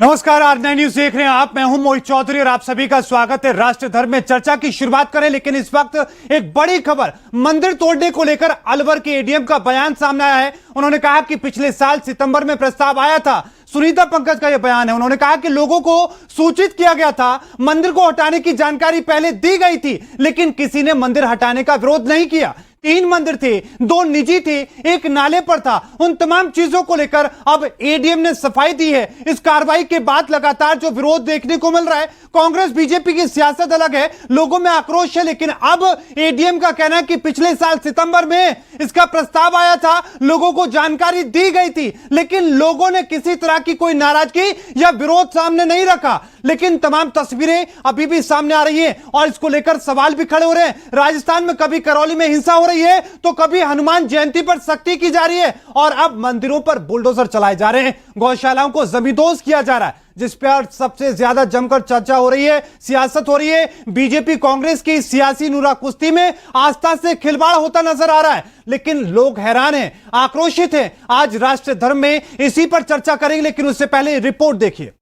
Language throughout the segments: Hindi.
नमस्कार, R9 न्यूज देख रहे हैं आप। मैं हूं मोहित चौधरी और आप सभी का स्वागत है। राष्ट्र धर्म में चर्चा की शुरुआत करें, लेकिन इस वक्त एक बड़ी खबर मंदिर तोड़ने को लेकर अलवर के एडीएम का बयान सामने आया है। उन्होंने कहा कि पिछले साल सितंबर में प्रस्ताव आया था। सुनीता पंकज का यह बयान है। उन्होंने कहा कि लोगों को सूचित किया गया था, मंदिर को हटाने की जानकारी पहले दी गई थी, लेकिन किसी ने मंदिर हटाने का विरोध नहीं किया। 3 मंदिर थे, 2 निजी थे, एक नाले पर था। उन तमाम चीजों को लेकर अब एडीएम ने सफाई दी है। इस कार्रवाई के बाद लगातार जो विरोध देखने को मिल रहा है, कांग्रेस बीजेपी की सियासत अलग है, लोगों में आक्रोश है, लेकिन अब एडीएम का कहना है कि पिछले साल सितंबर में इसका प्रस्ताव आया था, लोगों को जानकारी दी गई थी, लेकिन लोगों ने किसी तरह की कोई नाराजगी या विरोध सामने नहीं रखा। लेकिन तमाम तस्वीरें अभी भी सामने आ रही है और इसको लेकर सवाल भी खड़े हो रहे हैं। राजस्थान में कभी करौली में हिंसा हो रही है, तो कभी हनुमान जयंती पर सख्ती की जा रही है और अब मंदिरों पर बुलडोजर चलाए जा रहे हैं, गौशालाओं को जमींदोज किया जा रहा है। जिस पर सबसे ज्यादा जमकर चर्चा हो रही है, सियासत हो रही है, बीजेपी कांग्रेस की सियासी नूरा कुश्ती में आस्था से खिलवाड़ होता नजर आ रहा है। लेकिन लोग हैरान हैं, आक्रोशित हैं। आज राष्ट्र धर्म में इसी पर चर्चा करेंगे, लेकिन उससे पहले रिपोर्ट देखिए।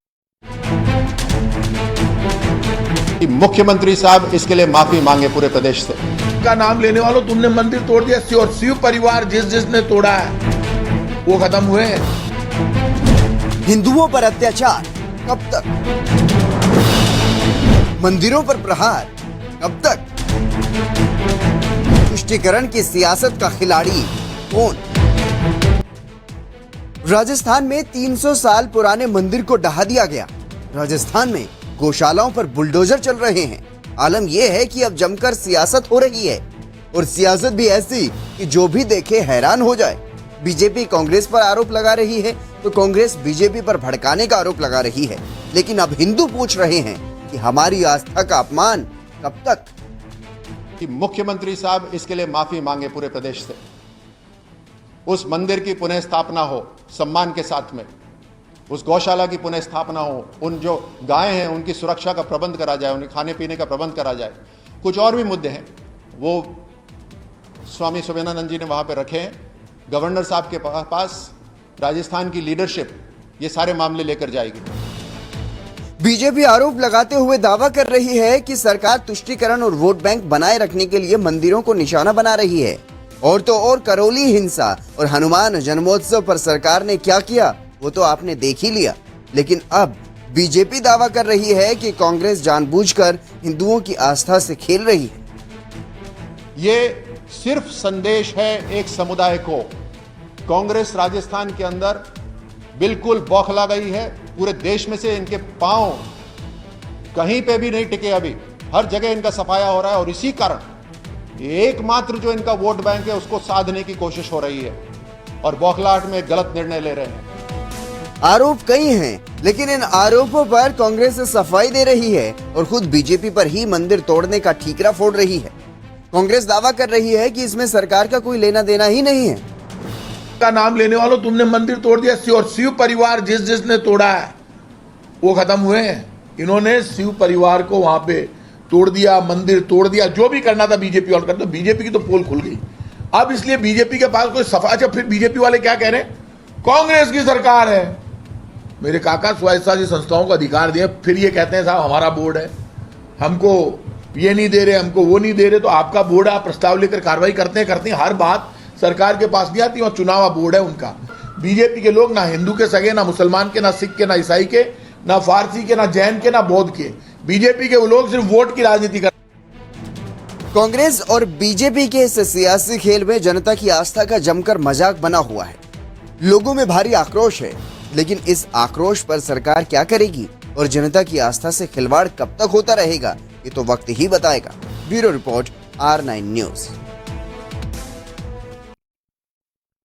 मुख्यमंत्री साहब इसके लिए माफी मांगे पूरे प्रदेश से। का नाम लेने वालों, तुमने मंदिर तोड़ दिया और शिव परिवार जिसने तोड़ा है वो खत्म हुए। हिंदुओं पर अत्याचार कब तक? मंदिरों पर प्रहार कब तक? तुष्टीकरण की सियासत का खिलाड़ी कौन? राजस्थान में 300 साल पुराने मंदिर को ढहा दिया गया। राजस्थान में गौशालाओं पर बुलडोजर चल रहे हैं। आलम यह है कि अब जमकर सियासत हो रही है और सियासत भी ऐसी कि जो भी देखे हैरान हो जाए। बीजेपी कांग्रेस पर आरोप लगा रही है तो कांग्रेस बीजेपी पर भड़काने का आरोप लगा रही है। लेकिन अब हिंदू पूछ रहे हैं कि हमारी आस्था का अपमान कब तक? कि मुख्यमंत्री साहब इसके लिए माफी मांगे पूरे प्रदेश से। उस मंदिर की पुनः स्थापना हो सम्मान के साथ में, उस गौशाला की पुनः स्थापना हो, उन जो गायें हैं उनकी सुरक्षा का प्रबंध करा जाए, उन्हें खाने पीने का प्रबंध करा जाए। कुछ और भी मुद्दे हैं वो स्वामी सुमेधानंद जी ने वहां पे रखे हैं। गवर्नर साहब के पास राजस्थान की लीडरशिप ये सारे मामले लेकर जाएगी। बीजेपी आरोप लगाते हुए दावा कर रही है कि सरकार तुष्टीकरण और वोट बैंक बनाए रखने के लिए मंदिरों को निशाना बना रही है। और तो और करौली हिंसा और हनुमान जन्मोत्सव पर सरकार ने क्या किया वो तो आपने देख ही लिया। लेकिन अब बीजेपी दावा कर रही है कि कांग्रेस जानबूझकर हिंदुओं की आस्था से खेल रही है। ये सिर्फ संदेश है एक समुदाय को। कांग्रेस राजस्थान के अंदर बिल्कुल बौखला गई है। पूरे देश में से इनके पांव कहीं पे भी नहीं टिके। अभी हर जगह इनका सफाया हो रहा है और इसी कारण एकमात्र जो इनका वोट बैंक है उसको साधने की कोशिश हो रही है और बौखलाहट में गलत निर्णय ले रहे हैं। आरोप कई हैं, लेकिन इन आरोपों पर कांग्रेस सफाई दे रही है और खुद बीजेपी पर ही मंदिर तोड़ने का ठीकरा फोड़ रही है। कांग्रेस दावा कर रही है कि इसमें सरकार का कोई लेना देना ही नहीं है। का नाम लेने वालों, तुमने मंदिर तोड़ दिया और शिव परिवार जिसने तोड़ा है वो खत्म हुए। इन्होंने शिव परिवार को वहां पे तोड़ दिया, मंदिर तोड़ दिया, जो भी करना था बीजेपी और करता। बीजेपी की तो पोल खुल गई अब, इसलिए बीजेपी के पास कोई सफा। अच्छा, फिर बीजेपी वाले क्या कह रहे हैं? कांग्रेस की सरकार है। मेरे काका स्वायत्तशासी संस्थाओं को अधिकार दिए, फिर ये कहते हैं साहब हमारा बोर्ड है, हमको ये नहीं दे रहे, हमको वो नहीं दे रहे। तो आपका बोर्ड, आप प्रस्ताव लेकर कार्रवाई करते हैं। हर बात सरकार के पास नहीं आती, और चुनाव बोर्ड है उनका। बीजेपी के लोग ना हिंदू के सगे, ना मुसलमान के, ना सिख के, ना ईसाई के, ना फारसी के, ना जैन के, ना बौद्ध के। बीजेपी के वो लोग सिर्फ वोट की राजनीति कर। कांग्रेस और बीजेपी के इस सियासी खेल में जनता की आस्था का जमकर मजाक बना हुआ है। लोगों में भारी आक्रोश है, लेकिन इस आक्रोश पर सरकार क्या करेगी और जनता की आस्था से खिलवाड़ कब तक होता रहेगा ये तो वक्त ही बताएगा। Bureau report, R9 news.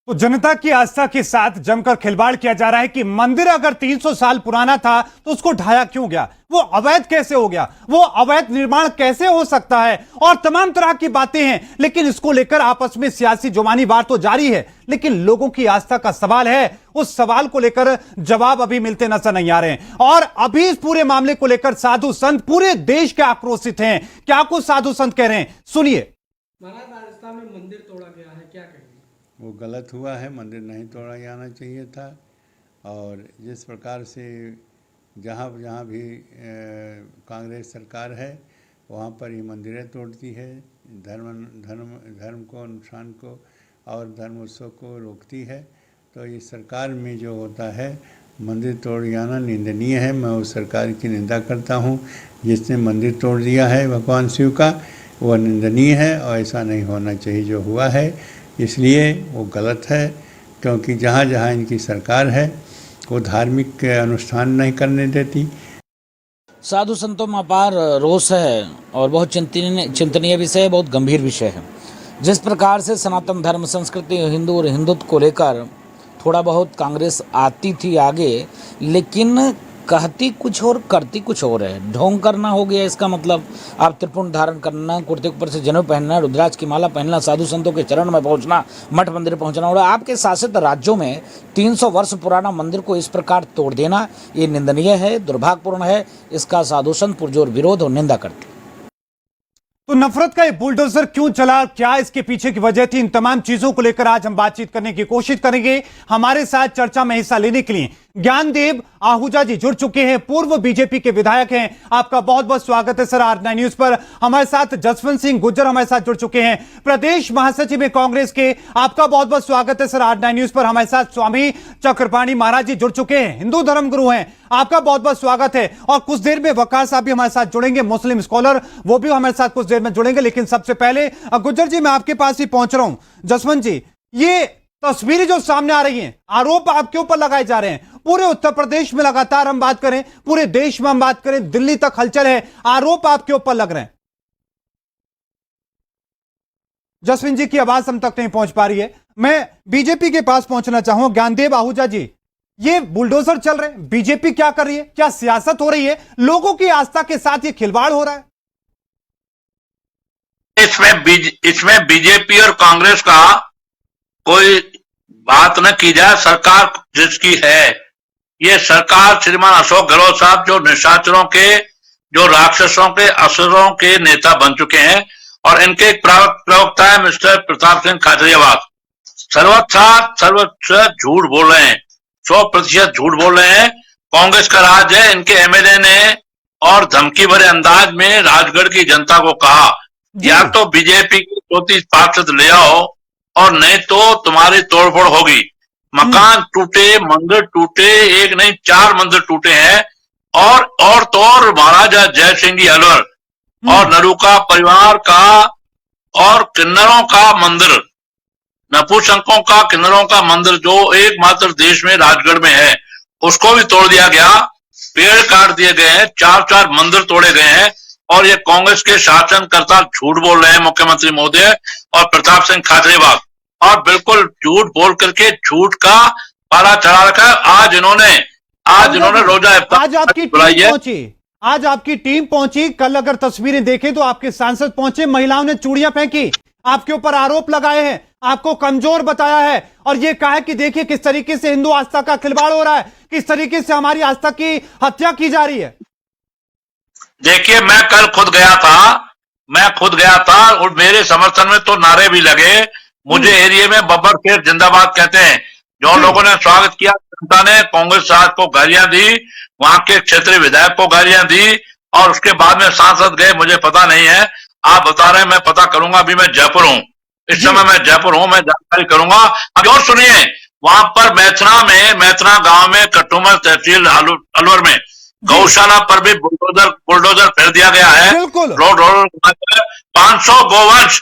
तो जनता की आस्था के साथ जमकर खिलवाड़ किया जा रहा है कि मंदिर अगर 300 साल पुराना था तो उसको ढाया क्यों गया, वो अवैध कैसे हो गया, वो अवैध निर्माण कैसे हो सकता है, और तमाम तरह की बातें हैं। लेकिन इसको लेकर आपस में सियासी जुबानी वार तो जारी है, लेकिन लोगों की आस्था का सवाल है, उस सवाल को लेकर जवाब अभी मिलते नजर नहीं आ रहे हैं। और अभी इस पूरे मामले को लेकर साधु संत पूरे देश के आक्रोशित हैं। क्या कुछ साधु संत कह रहे हैं, सुनिए। महाराज, राजस्थान में मंदिर तोड़ा गया है, क्या कहेंगे? वो गलत हुआ है, मंदिर नहीं तोड़ा जाना चाहिए था। और जिस प्रकार से जहाँ जहाँ भी कांग्रेस सरकार है वहाँ पर ये मंदिरें तोड़ती है, धर्म को, अनुष्ठान को और धर्म उत्सव को रोकती है। तो ये सरकार में जो होता है मंदिर तोड़ जाना निंदनीय है। मैं उस सरकार की निंदा करता हूँ जिसने मंदिर तोड़ दिया है भगवान शिव का, वह निंदनीय है और ऐसा नहीं होना चाहिए जो हुआ है। इसलिए वो गलत है, क्योंकि जहाँ जहाँ इनकी सरकार है वो धार्मिक अनुष्ठान नहीं करने देती। साधु संतों में अपार रोष है और बहुत चिंतनीय विषय है, बहुत गंभीर विषय है। जिस प्रकार से सनातन धर्म, संस्कृति, हिंदू और हिंदुत्व को लेकर थोड़ा बहुत कांग्रेस आती थी आगे, लेकिन कहती कुछ और करती कुछ और है। ढोंग करना हो गया इसका मतलब। आप त्रिपुंड धारण करना, कुर्ते ऊपर से जनेऊ पहनना, रुद्राक्ष की माला पहनना, साधु संतों के चरण में पहुंचना, मठ मंदिर पहुंचना, और आपके शासित राज्यों में 300 वर्ष पुराना मंदिर को इस प्रकार तोड़ देना, ये निंदनीय है, दुर्भाग्यपूर्ण है। इसका साधु संत पुरजोर विरोध और निंदा करते। तो नफरत का ये बुलडोजर क्यों चला, क्या इसके पीछे की वजह थी, इन तमाम चीजों को लेकर आज हम बातचीत करने की कोशिश करेंगे। हमारे साथ चर्चा में हिस्सा लेने के लिए ज्ञानदेव आहूजा जी जुड़ चुके हैं, पूर्व बीजेपी के विधायक हैं। आपका बहुत बहुत स्वागत है सर R9 न्यूज पर। हमारे साथ जसवंत सिंह गुर्जर हमारे साथ जुड़ चुके हैं, प्रदेश महासचिव है कांग्रेस के। आपका बहुत बहुत स्वागत है सर R9 न्यूज पर। हमारे साथ स्वामी चक्रपाणी महाराज जी जुड़ चुके हैं, हिंदू धर्म गुरु हैं। आपका बहुत बहुत स्वागत है। और कुछ देर में वकार साहब भी हमारे साथ जुड़ेंगे, मुस्लिम स्कॉलर, वो भी हमारे साथ कुछ देर में जुड़ेंगे। लेकिन सबसे पहले गुर्जर जी, मैं आपके पास ही पहुंच रहा हूं। जसवंत जी, ये तस्वीरें जो सामने आ रही हैं, आरोप आपके ऊपर लगाए जा रहे हैं, पूरे उत्तर प्रदेश में लगातार हम बात करें, पूरे देश में हम बात करें, दिल्ली तक हलचल है, आरोप आपके ऊपर लग रहे हैं। जसवंत जी की आवाज हम तक नहीं पहुंच पा रही है। मैं बीजेपी के पास पहुंचना चाहूंगा, ज्ञानदेव आहूजा जी, ये बुलडोजर चल रहे हैं, बीजेपी क्या कर रही है, क्या सियासत हो रही है, लोगों की आस्था के साथ ये खिलवाड़ हो रहा है? इसमें बीजेपी और कांग्रेस का कोई बात न की जाए। सरकार जिसकी है, ये सरकार श्रीमान अशोक गहलोत साहब जो निशाचरों के, जो राक्षसों के, असुरों के नेता बन चुके हैं, और इनके एक प्रवक्ता है मिस्टर प्रताप सिंह खाचरियावास, सर्वत्र झूठ बोल रहे हैं, 100% झूठ बोल रहे हैं। कांग्रेस का राज है। इनके एमएलए ने और धमकी भरे अंदाज में राजगढ़ की जनता को कहा, या तो बीजेपी की 34 पार्षद ले आओ और नहीं तो तुम्हारी तोड़फोड़ होगी। मकान टूटे, मंदिर टूटे, एक नहीं 4 मंदिर टूटे हैं। और तो और महाराजा जय सिंह जी अलवर और नरूका परिवार का और किन्नरों का मंदिर, नपुंसकों का, किन्नरों का मंदिर जो एकमात्र देश में राजगढ़ में है, उसको भी तोड़ दिया गया। पेड़ काट दिए गए हैं, 4 मंदिर तोड़े गए हैं। और ये कांग्रेस के शासनकर्ता झूठ बोल रहे हैं, मुख्यमंत्री महोदय और प्रताप सिंह खाचरियावास, और बिल्कुल झूठ बोल करके झूठ का पाला चढ़ा रखा है। आज इन्होंने रोजा आज आपकी टीम पहुंची, आज आपकी टीम पहुंची। कल अगर तस्वीरें देखें तो आपके सांसद पहुंचे, महिलाओं ने चूड़ियां फेंकी, आपके ऊपर आरोप लगाए हैं, आपको कमजोर बताया है, और यह कहा है कि देखिए किस तरीके से हिंदू आस्था का खिलवाड़ हो रहा है, किस तरीके से हमारी आस्था की हत्या की जा रही है। देखिए, मैं कल खुद गया था और मेरे समर्थन में तो नारे भी लगे। मुझे एरिया में बब्बर शेर जिंदाबाद कहते हैं। जो लोगों ने स्वागत किया, जनता ने कांग्रेस साहब को गालियां दी, वहां के क्षेत्रीय विधायक को गालियां दी, और उसके बाद में सांसद गए, मुझे पता नहीं है। आप बता रहे हैं, मैं पता करूंगा। अभी मैं जयपुर हूं, इस समय मैं जयपुर हूं, मैं जानकारी करूंगा। अब और सुनिए, वहां पर मैथना गांव में, कटुमर तहसील अलवर में गौशाला पर भी बुलडोजर फेर दिया गया है। रोड 500 गोवंश,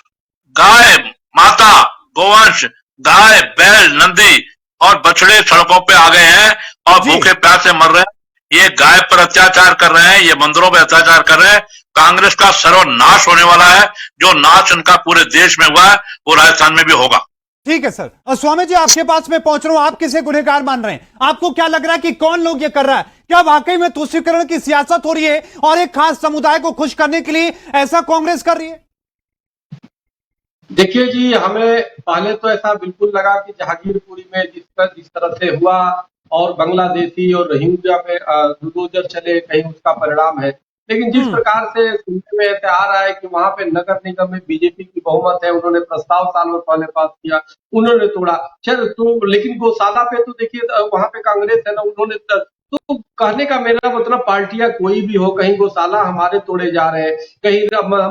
गाय माता, गोवंश, गाय, बैल, नंदी और बछड़े सड़कों पे आ गए हैं और भूखे प्यासे मर रहे हैं। ये गाय पर अत्याचार कर रहे हैं, ये मंदिरों पर अत्याचार कर रहे हैं। कांग्रेस का सर्वनाश होने वाला है। जो नाश उनका पूरे देश में हुआ है, वो राजस्थान में भी होगा। ठीक है सर। स्वामी जी, आपके पास मैं पहुंच रहा हूं, आप किसे गुनहगार मान रहे हैं? आपको क्या लग रहा है कि कौन लोग ये कर रहा है? क्या वाकई में तुष्टीकरण की सियासत हो रही है और एक खास समुदाय को खुश करने के लिए ऐसा कांग्रेस कर रही है? देखिए जी, हमें पहले तो ऐसा बिल्कुल लगा कि जहांगीरपुरी में जिस तरह से हुआ और बांग्लादेशी और रोहिंग्या पे बुलडोजर चले, कहीं उसका परिणाम है। लेकिन जिस प्रकार से सुनने में ऐसे आ रहा है कि वहां पे नगर निगम में बीजेपी की बहुमत है, उन्होंने प्रस्ताव साल भर पहले पास किया, उन्होंने तोड़ा। चल तो लेकिन गौशाला पे तो देखिए वहां पे कांग्रेस है ना, उन्होंने तो तो कहने का मेरा मतलब पार्टियां कोई भी हो, कहीं गौशाला हमारे तोड़े जा रहे हैं, कहीं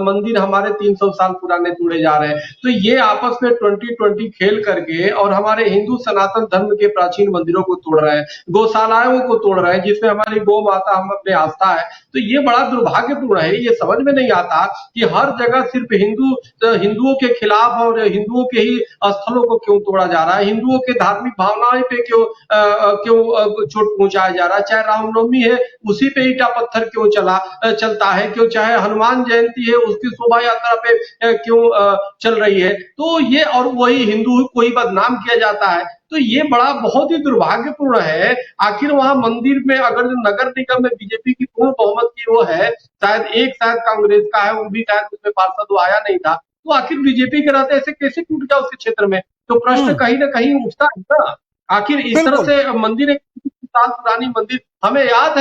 मंदिर हमारे 300 साल पुराने तोड़े जा रहे हैं, तो ये आपस में 2020 खेल करके और हमारे हिंदू सनातन धर्म के प्राचीन मंदिरों को तोड़ रहे हैं, गौशालाओं को तोड़ रहे हैं, जिसमें हमारी गौ माता हम अपने आस्था है। तो ये बड़ा दुर्भाग्यपूर्ण है। ये समझ में नहीं आता कि हर जगह सिर्फ हिंदुओं के खिलाफ और हिंदुओं के ही स्थलों को क्यों तोड़ा जा रहा है, हिंदुओं के धार्मिक भावनाएं पे क्यों चोट पहुंचाया जा रहा है। चाहे रामनवमी है उसी पे ईटा पत्थर क्यों चलता है, क्यों चाहे हनुमान जयंती है उसकी शोभा यात्रा पे क्यों चल रही है। तो ये और वही हिंदू को ही बदनाम किया जाता है। तो ये बड़ा बहुत ही दुर्भाग्यपूर्ण है। आखिर वहां मंदिर में अगर जो नगर निगम में बीजेपी की पूर्ण बहुमत की वो है, शायद कांग्रेस का है, वो भी शायद उसमें पार्षद वो आया नहीं था, तो आखिर बीजेपी के रहते ऐसे कैसे टूट गया उसके क्षेत्र में? तो प्रश्न कहीं ना कहीं उठता है ना। आखिर इस तरह से मंदिर, एक साल पुरानी मंदिर, हमें याद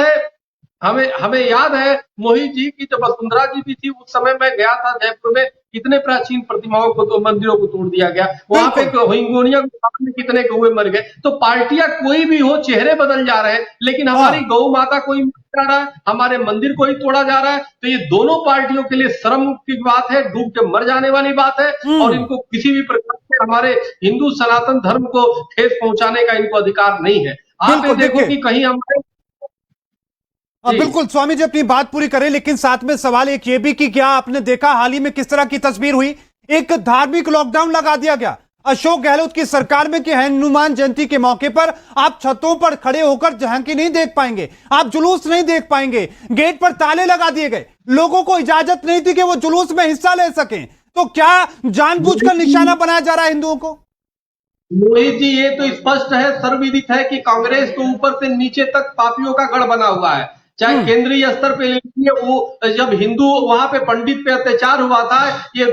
है मोहित जी की जब वसुंधरा जी भी थी उस समय मैं गया था जयपुर में, कितने प्राचीन प्रतिमाओं को तो मंदिरों को तोड़ दिया गया, वहां पे हिंगोनिया में कितने कौवे मर गए। तो पार्टियां कोई भी हो, चेहरे बदल जा रहे हैं, लेकिन हमारी गौ माता कोई जा रहा है, हमारे मंदिर को ही तोड़ा जा रहा है। तो ये दोनों पार्टियों के लिए शर्म की बात है, डूब के मर जाने वाली बात है, और इनको किसी भी प्रकार से हमारे हिंदू सनातन धर्म को ठेस पहुंचाने का इनको अधिकार नहीं है। आप ये देखो कि कहीं हमारे बिल्कुल स्वामी जी अपनी बात पूरी करें, लेकिन साथ में सवाल एक ये भी कि क्या आपने देखा हाल ही में किस तरह की तस्वीर हुई, एक धार्मिक लॉकडाउन लगा दिया गया अशोक गहलोत की सरकार में कि हनुमान जयंती के मौके पर आप छतों पर खड़े होकर झांकी नहीं देख पाएंगे, आप जुलूस नहीं देख पाएंगे, गेट पर ताले लगा दिए गए, लोगों को इजाजत नहीं थी कि वो जुलूस में हिस्सा ले सकें। तो क्या जानबूझकर निशाना बनाया जा रहा है हिंदुओं को? मोहित जी, ये तो स्पष्ट है, सर्वविदित है कि कांग्रेस तो ऊपर से नीचे तक पापियों का गढ़ बना हुआ है। चाहे केंद्रीय स्तर पे लीजिए, वो जब हिंदू वहां पे पंडित पे अत्याचार हुआ था, ये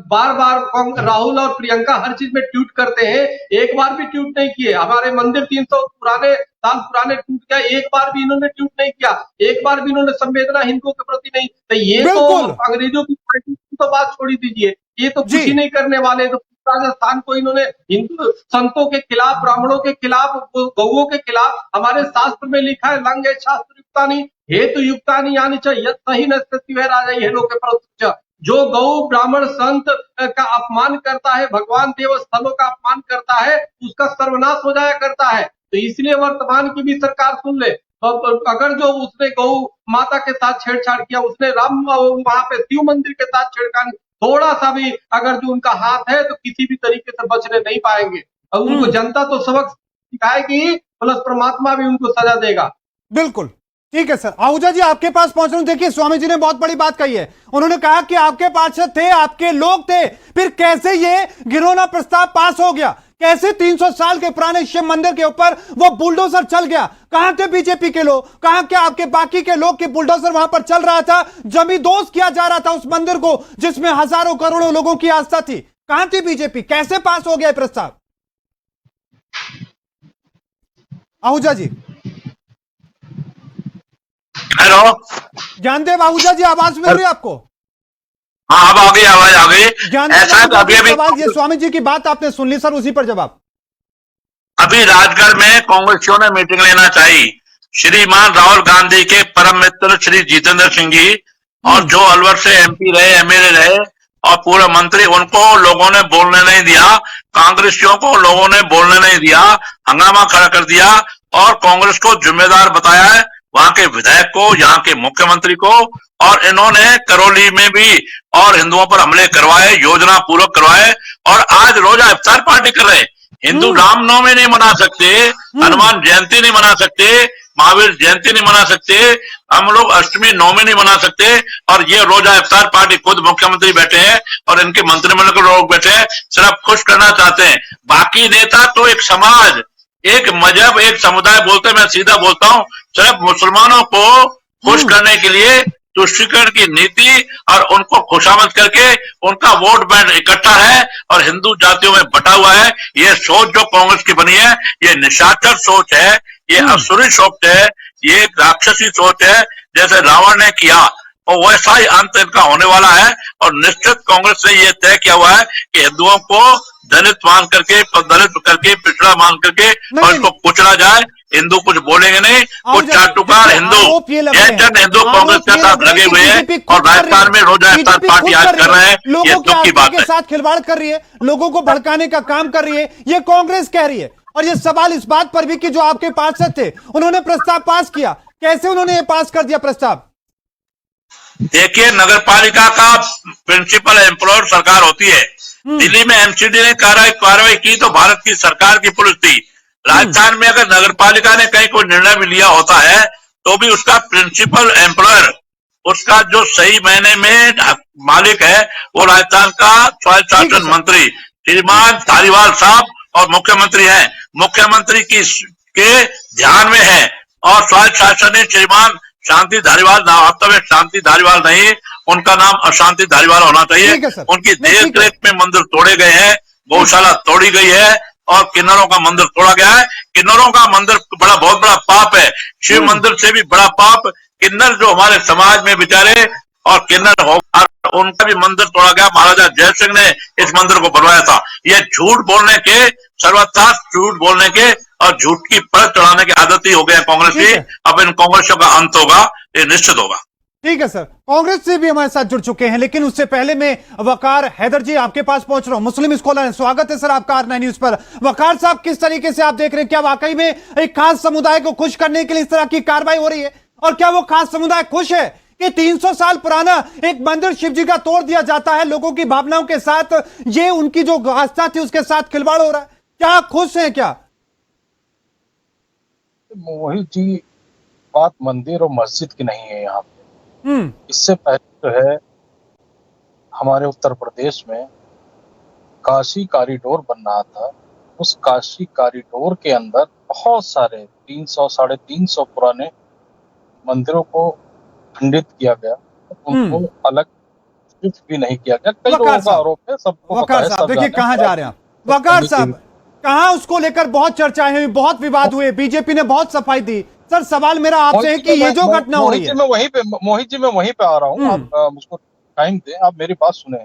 बार बार राहुल और प्रियंका हर चीज में ट्वीट करते हैं, एक बार भी ट्वीट नहीं किए। हमारे मंदिर 300 साल पुराने टूट गया, एक बार भी इन्होंने ट्वीट नहीं किया, एक बार भी इन्होंने संवेदना हिंदुओं के प्रति नहीं। तो ये तो अंग्रेजों की पार्टी की तो बात छोड़ दीजिए, ये तो कुछ ही नहीं करने वाले। तो राजस्थान को इन्होंने हिंदू संतों के खिलाफ, ब्राह्मणों के खिलाफ, गौओं के खिलाफ, हमारे शास्त्र में लिखा है लंग शास्त्र युक्तानी हेतु युक्तानी यानी सही नस्तिव है राजा ये लोग के। जो गौ ब्राह्मण संत का अपमान करता है, भगवान देव स्थलों का अपमान करता है, उसका सर्वनाश हो जाया करता है। तो इसलिए वर्तमान की भी सरकार सुन ले, अगर जो उसने गौ माता के साथ छेड़छाड़ किया, उसने राम वहां पे शिव मंदिर के साथ छेड़छाड़, थोड़ा सा भी अगर जो उनका हाथ है तो किसी भी तरीके से बचने नहीं पाएंगे। और उनको जनता तो सबक सिखाएगी, प्लस परमात्मा भी उनको सजा देगा। बिल्कुल ठीक है सर। आहूजा जी आपके पास पहुंच रहा हूं। देखिए स्वामी जी ने बहुत बड़ी बात कही है, उन्होंने कहा कि आपके पार्षद थे, आपके लोग थे, फिर कैसे ये घिनौना प्रस्ताव पास हो गया, कैसे 300 साल के पुराने शिव मंदिर के ऊपर वो बुलडोजर चल गया? कहां थे बीजेपी के लोग, कहां क्या आपके बाकी के लोग के बुलडोजर वहां पर चल रहा था, जमींदोज किया जा रहा था उस मंदिर को जिसमें हजारों करोड़ों लोगों की आस्था थी? कहां थी बीजेपी? कैसे पास हो गया प्रस्ताव? आहूजा जी। हेलो ज्ञानदेव आहूजा जी, आवाज मिल रही है आपको? हाँ, अब आ गई, आवाज आ गई। ऐसा अभी ये स्वामी जी की बात आपने सुन ली सर, उसी पर जवाब। अभी राजगढ़ में कांग्रेसियों ने मीटिंग लेना चाहिए। श्रीमान राहुल गांधी के परम मित्र श्री जितेंद्र सिंह जी, और जो अलवर से एमपी रहे, एमएलए रहे और पूर्व मंत्री, उनको लोगों ने बोलने नहीं दिया, कांग्रेसियों को लोगों ने बोलने नहीं दिया, हंगामा खड़ा कर दिया और कांग्रेस को जिम्मेदार बताया है, वहां के विधायक को, यहाँ के मुख्यमंत्री को। और इन्होंने करौली में भी और हिंदुओं पर हमले करवाए, योजना पूर्वक करवाए, और आज रोजा इफ्तार पार्टी कर रहे हैं। हिंदू रामनवमी नहीं मना सकते, हनुमान जयंती नहीं मना सकते, महावीर जयंती नहीं मना सकते, हम लोग अष्टमी नवमी नहीं मना सकते, और ये रोजा इफ्तार पार्टी खुद मुख्यमंत्री बैठे हैं और इनके मंत्रिमंडल के लोग बैठे हैं, सिर्फ खुश करना चाहते हैं। बाकी नेता तो एक समाज, एक मजहब, एक समुदाय बोलते, मैं सीधा बोलता हूं, सिर्फ मुसलमानों को खुश करने के लिए तुष्टीकरण की नीति और उनको खुशामद करके उनका वोट बैंक इकट्ठा है और हिंदू जातियों में बटा हुआ है। ये सोच जो कांग्रेस की बनी है, ये निशाचर सोच है, ये असुरी सोच है, ये एक राक्षसी सोच है। जैसे रावण ने किया और वैसा ही अंत इनका होने वाला है। और निश्चित कांग्रेस ने यह तय किया हुआ है कि हिंदुओं को दलित मान करके, पिछड़ा मान करके और इसको कुचला जाए। हिंदू कुछ बोलेंगे नहीं, कुछ जब- चाटुकार देखिए, हिंदू आरोप ये लग रहे हैं। जन हिंदू कांग्रेस आरोप के ये साथ लग रहे लगे हैं हुए कि हैं बीजेपी खुद और कर रही राजस्थान में है। रोजा इफ्तार बीजेपी पार्टी खुद आज कर कर रहे हैं, ये लोगों के दुख की आस्था बात के है। साथ खिलवाड़ कर रही है, लोगों को भड़काने का काम कर रही है, ये कांग्रेस कह रही है। और ये सवाल इस बात पर भी कि जो आपके पार्षद थे उन्होंने प्रस्ताव पास किया, कैसे उन्होंने ये पास कर दिया प्रस्ताव? देखिए, नगर पालिका का प्रिंसिपल एम्प्लॉयर सरकार होती है। दिल्ली में एमसीडी ने कार्रवाई की तो भारत की सरकार की पुलिस थी। राजस्थान में अगर नगर पालिका ने कहीं कोई निर्णय भी लिया होता है तो भी उसका प्रिंसिपल एम्प्लॉयर, उसका जो सही मायने में मालिक है, वो राजस्थान का स्वायत्त शासन मंत्री श्रीमान धारीवाल साहब और मुख्यमंत्री हैं। मुख्यमंत्री के ध्यान में है और स्वायत्त शासन ने श्रीमान शांति धारीवाल, नाम वास्तव में शांति धारीवाल नहीं, उनका नाम अशांति धारीवाल होना ठीक है चाहिए। सर। उनकी नहीं, ठीक देख रेख में मंदिर तोड़े गए हैं, गौशाला तोड़ी गई है और किन्नरों का मंदिर तोड़ा गया है। किन्नरों का मंदिर बहुत बड़ा पाप है। शिव मंदिर से भी बड़ा पाप किन्नर जो हमारे समाज में बेचारे और किन्नर हो, उनका भी मंदिर तोड़ा गया। महाराजा जय सिंह ने इस मंदिर को बनवाया था। ये झूठ बोलने के, सर्वथा झूठ बोलने के और झूठ की परत चढ़ाने की आदत ही हो गया कांग्रेस ठीक की। है। अब इन कांग्रेसियों का अंत होगा, ये निश्चित होगा। ठीक है सर, कांग्रेस से भी हमारे साथ जुड़ चुके हैं, लेकिन उससे पहले मैं वकार हैदर जी आपके पास पहुंच रहा हूं। मुस्लिम स्कॉलर हैं, स्वागत है सर आपका R9 न्यूज पर। वकार साहब, किस तरीके से आप देख रहे हैं, क्या वाकई में एक खास समुदाय को खुश करने के लिए इस तरह की कार्रवाई हो रही है? और क्या वो खास समुदाय खुश है कि 300 साल पुराना एक मंदिर शिव जी का तोड़ दिया जाता है, लोगों की भावनाओं के साथ, ये उनकी जो आस्था थी उसके साथ खिलवाड़ हो रहा है? क्या खुश है क्या? मोहित जी, बात मंदिर और मस्जिद की नहीं है यहाँ पे। हम्म, इससे पहले जो है हमारे उत्तर प्रदेश में काशी कॉरिडोर बन रहा था। उस काशी कॉरिडोर के अंदर बहुत सारे 300 साढ़े 300 पुराने मंदिरों को खंडित किया गया, उनको अलग शिफ्ट भी नहीं किया गया। कई वकार लोगों का साहब, आरोप है, सबको पता वकार है, साहब सब देखिए जानते हैं। कहां जा रहे हैं आप। वकार साहब, कहां उसको लेकर बहुत चर्चाएं हुई, बहुत विवाद हुए, बीजेपी ने बहुत सफाई दी। सर, सवाल मेरा आपसे है कि ये जो घटना हो रही है, मोहित जी मैं वहीं पे आ रहा हूँ। आप मुझको टाइम दें, आप मेरी बात सुने।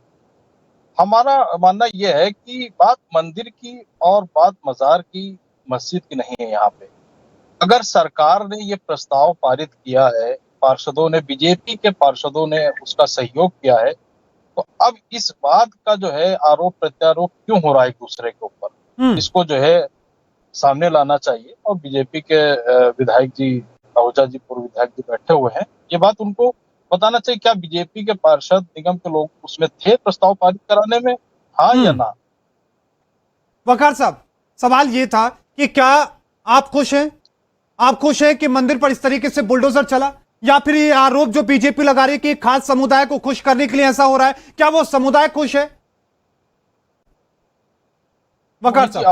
हमारा मानना यह है कि बात मंदिर की और बात मजार की, मस्जिद की नहीं है यहाँ पे। अगर सरकार ने ये प्रस्ताव पारित किया है, पार्षदों ने, बीजेपी के पार्षदों ने उसका सहयोग किया है, तो अब इस बात का जो है आरोप प्रत्यारोप क्यों हो रहा है एक दूसरे के ऊपर, इसको जो है सामने लाना चाहिए। और बीजेपी के विधायक जी, आहूजा जी, पूर्व विधायक जी बैठे हुए हैं, ये बात उनको बताना चाहिए। क्या बीजेपी के पार्षद निगम के लोग उसमें थे प्रस्ताव पारित कराने में, हाँ या ना? वकार साहब, सवाल ये था कि क्या आप खुश हैं? आप खुश हैं कि मंदिर पर इस तरीके से बुलडोजर चला, या फिर ये आरोप जो बीजेपी लगा रही है कि एक खास समुदाय को खुश करने के लिए ऐसा हो रहा है, क्या वो समुदाय खुश है? वकार साहब,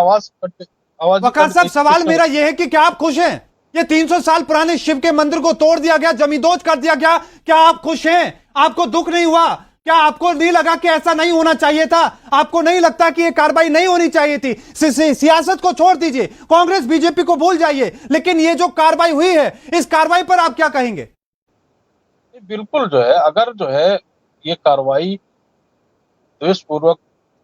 वकार साहब, सवाल मेरा यह है कि क्या आप खुश हैं? ये 300 साल पुराने शिव के मंदिर को तोड़ दिया गया, जमींदोज कर दिया गया, क्या आप खुश हैं? आपको दुख नहीं हुआ? क्या आपको नहीं लगा कि ऐसा नहीं होना चाहिए था? आपको नहीं लगता कि ये कार्रवाई नहीं होनी चाहिए थी? सियासत को छोड़ दीजिए, कांग्रेस बीजेपी को भूल जाइए, लेकिन ये जो कार्रवाई हुई है, इस कार्रवाई पर आप क्या कहेंगे? बिल्कुल जो है, अगर जो है ये कार्रवाई द्वेषपूर्वक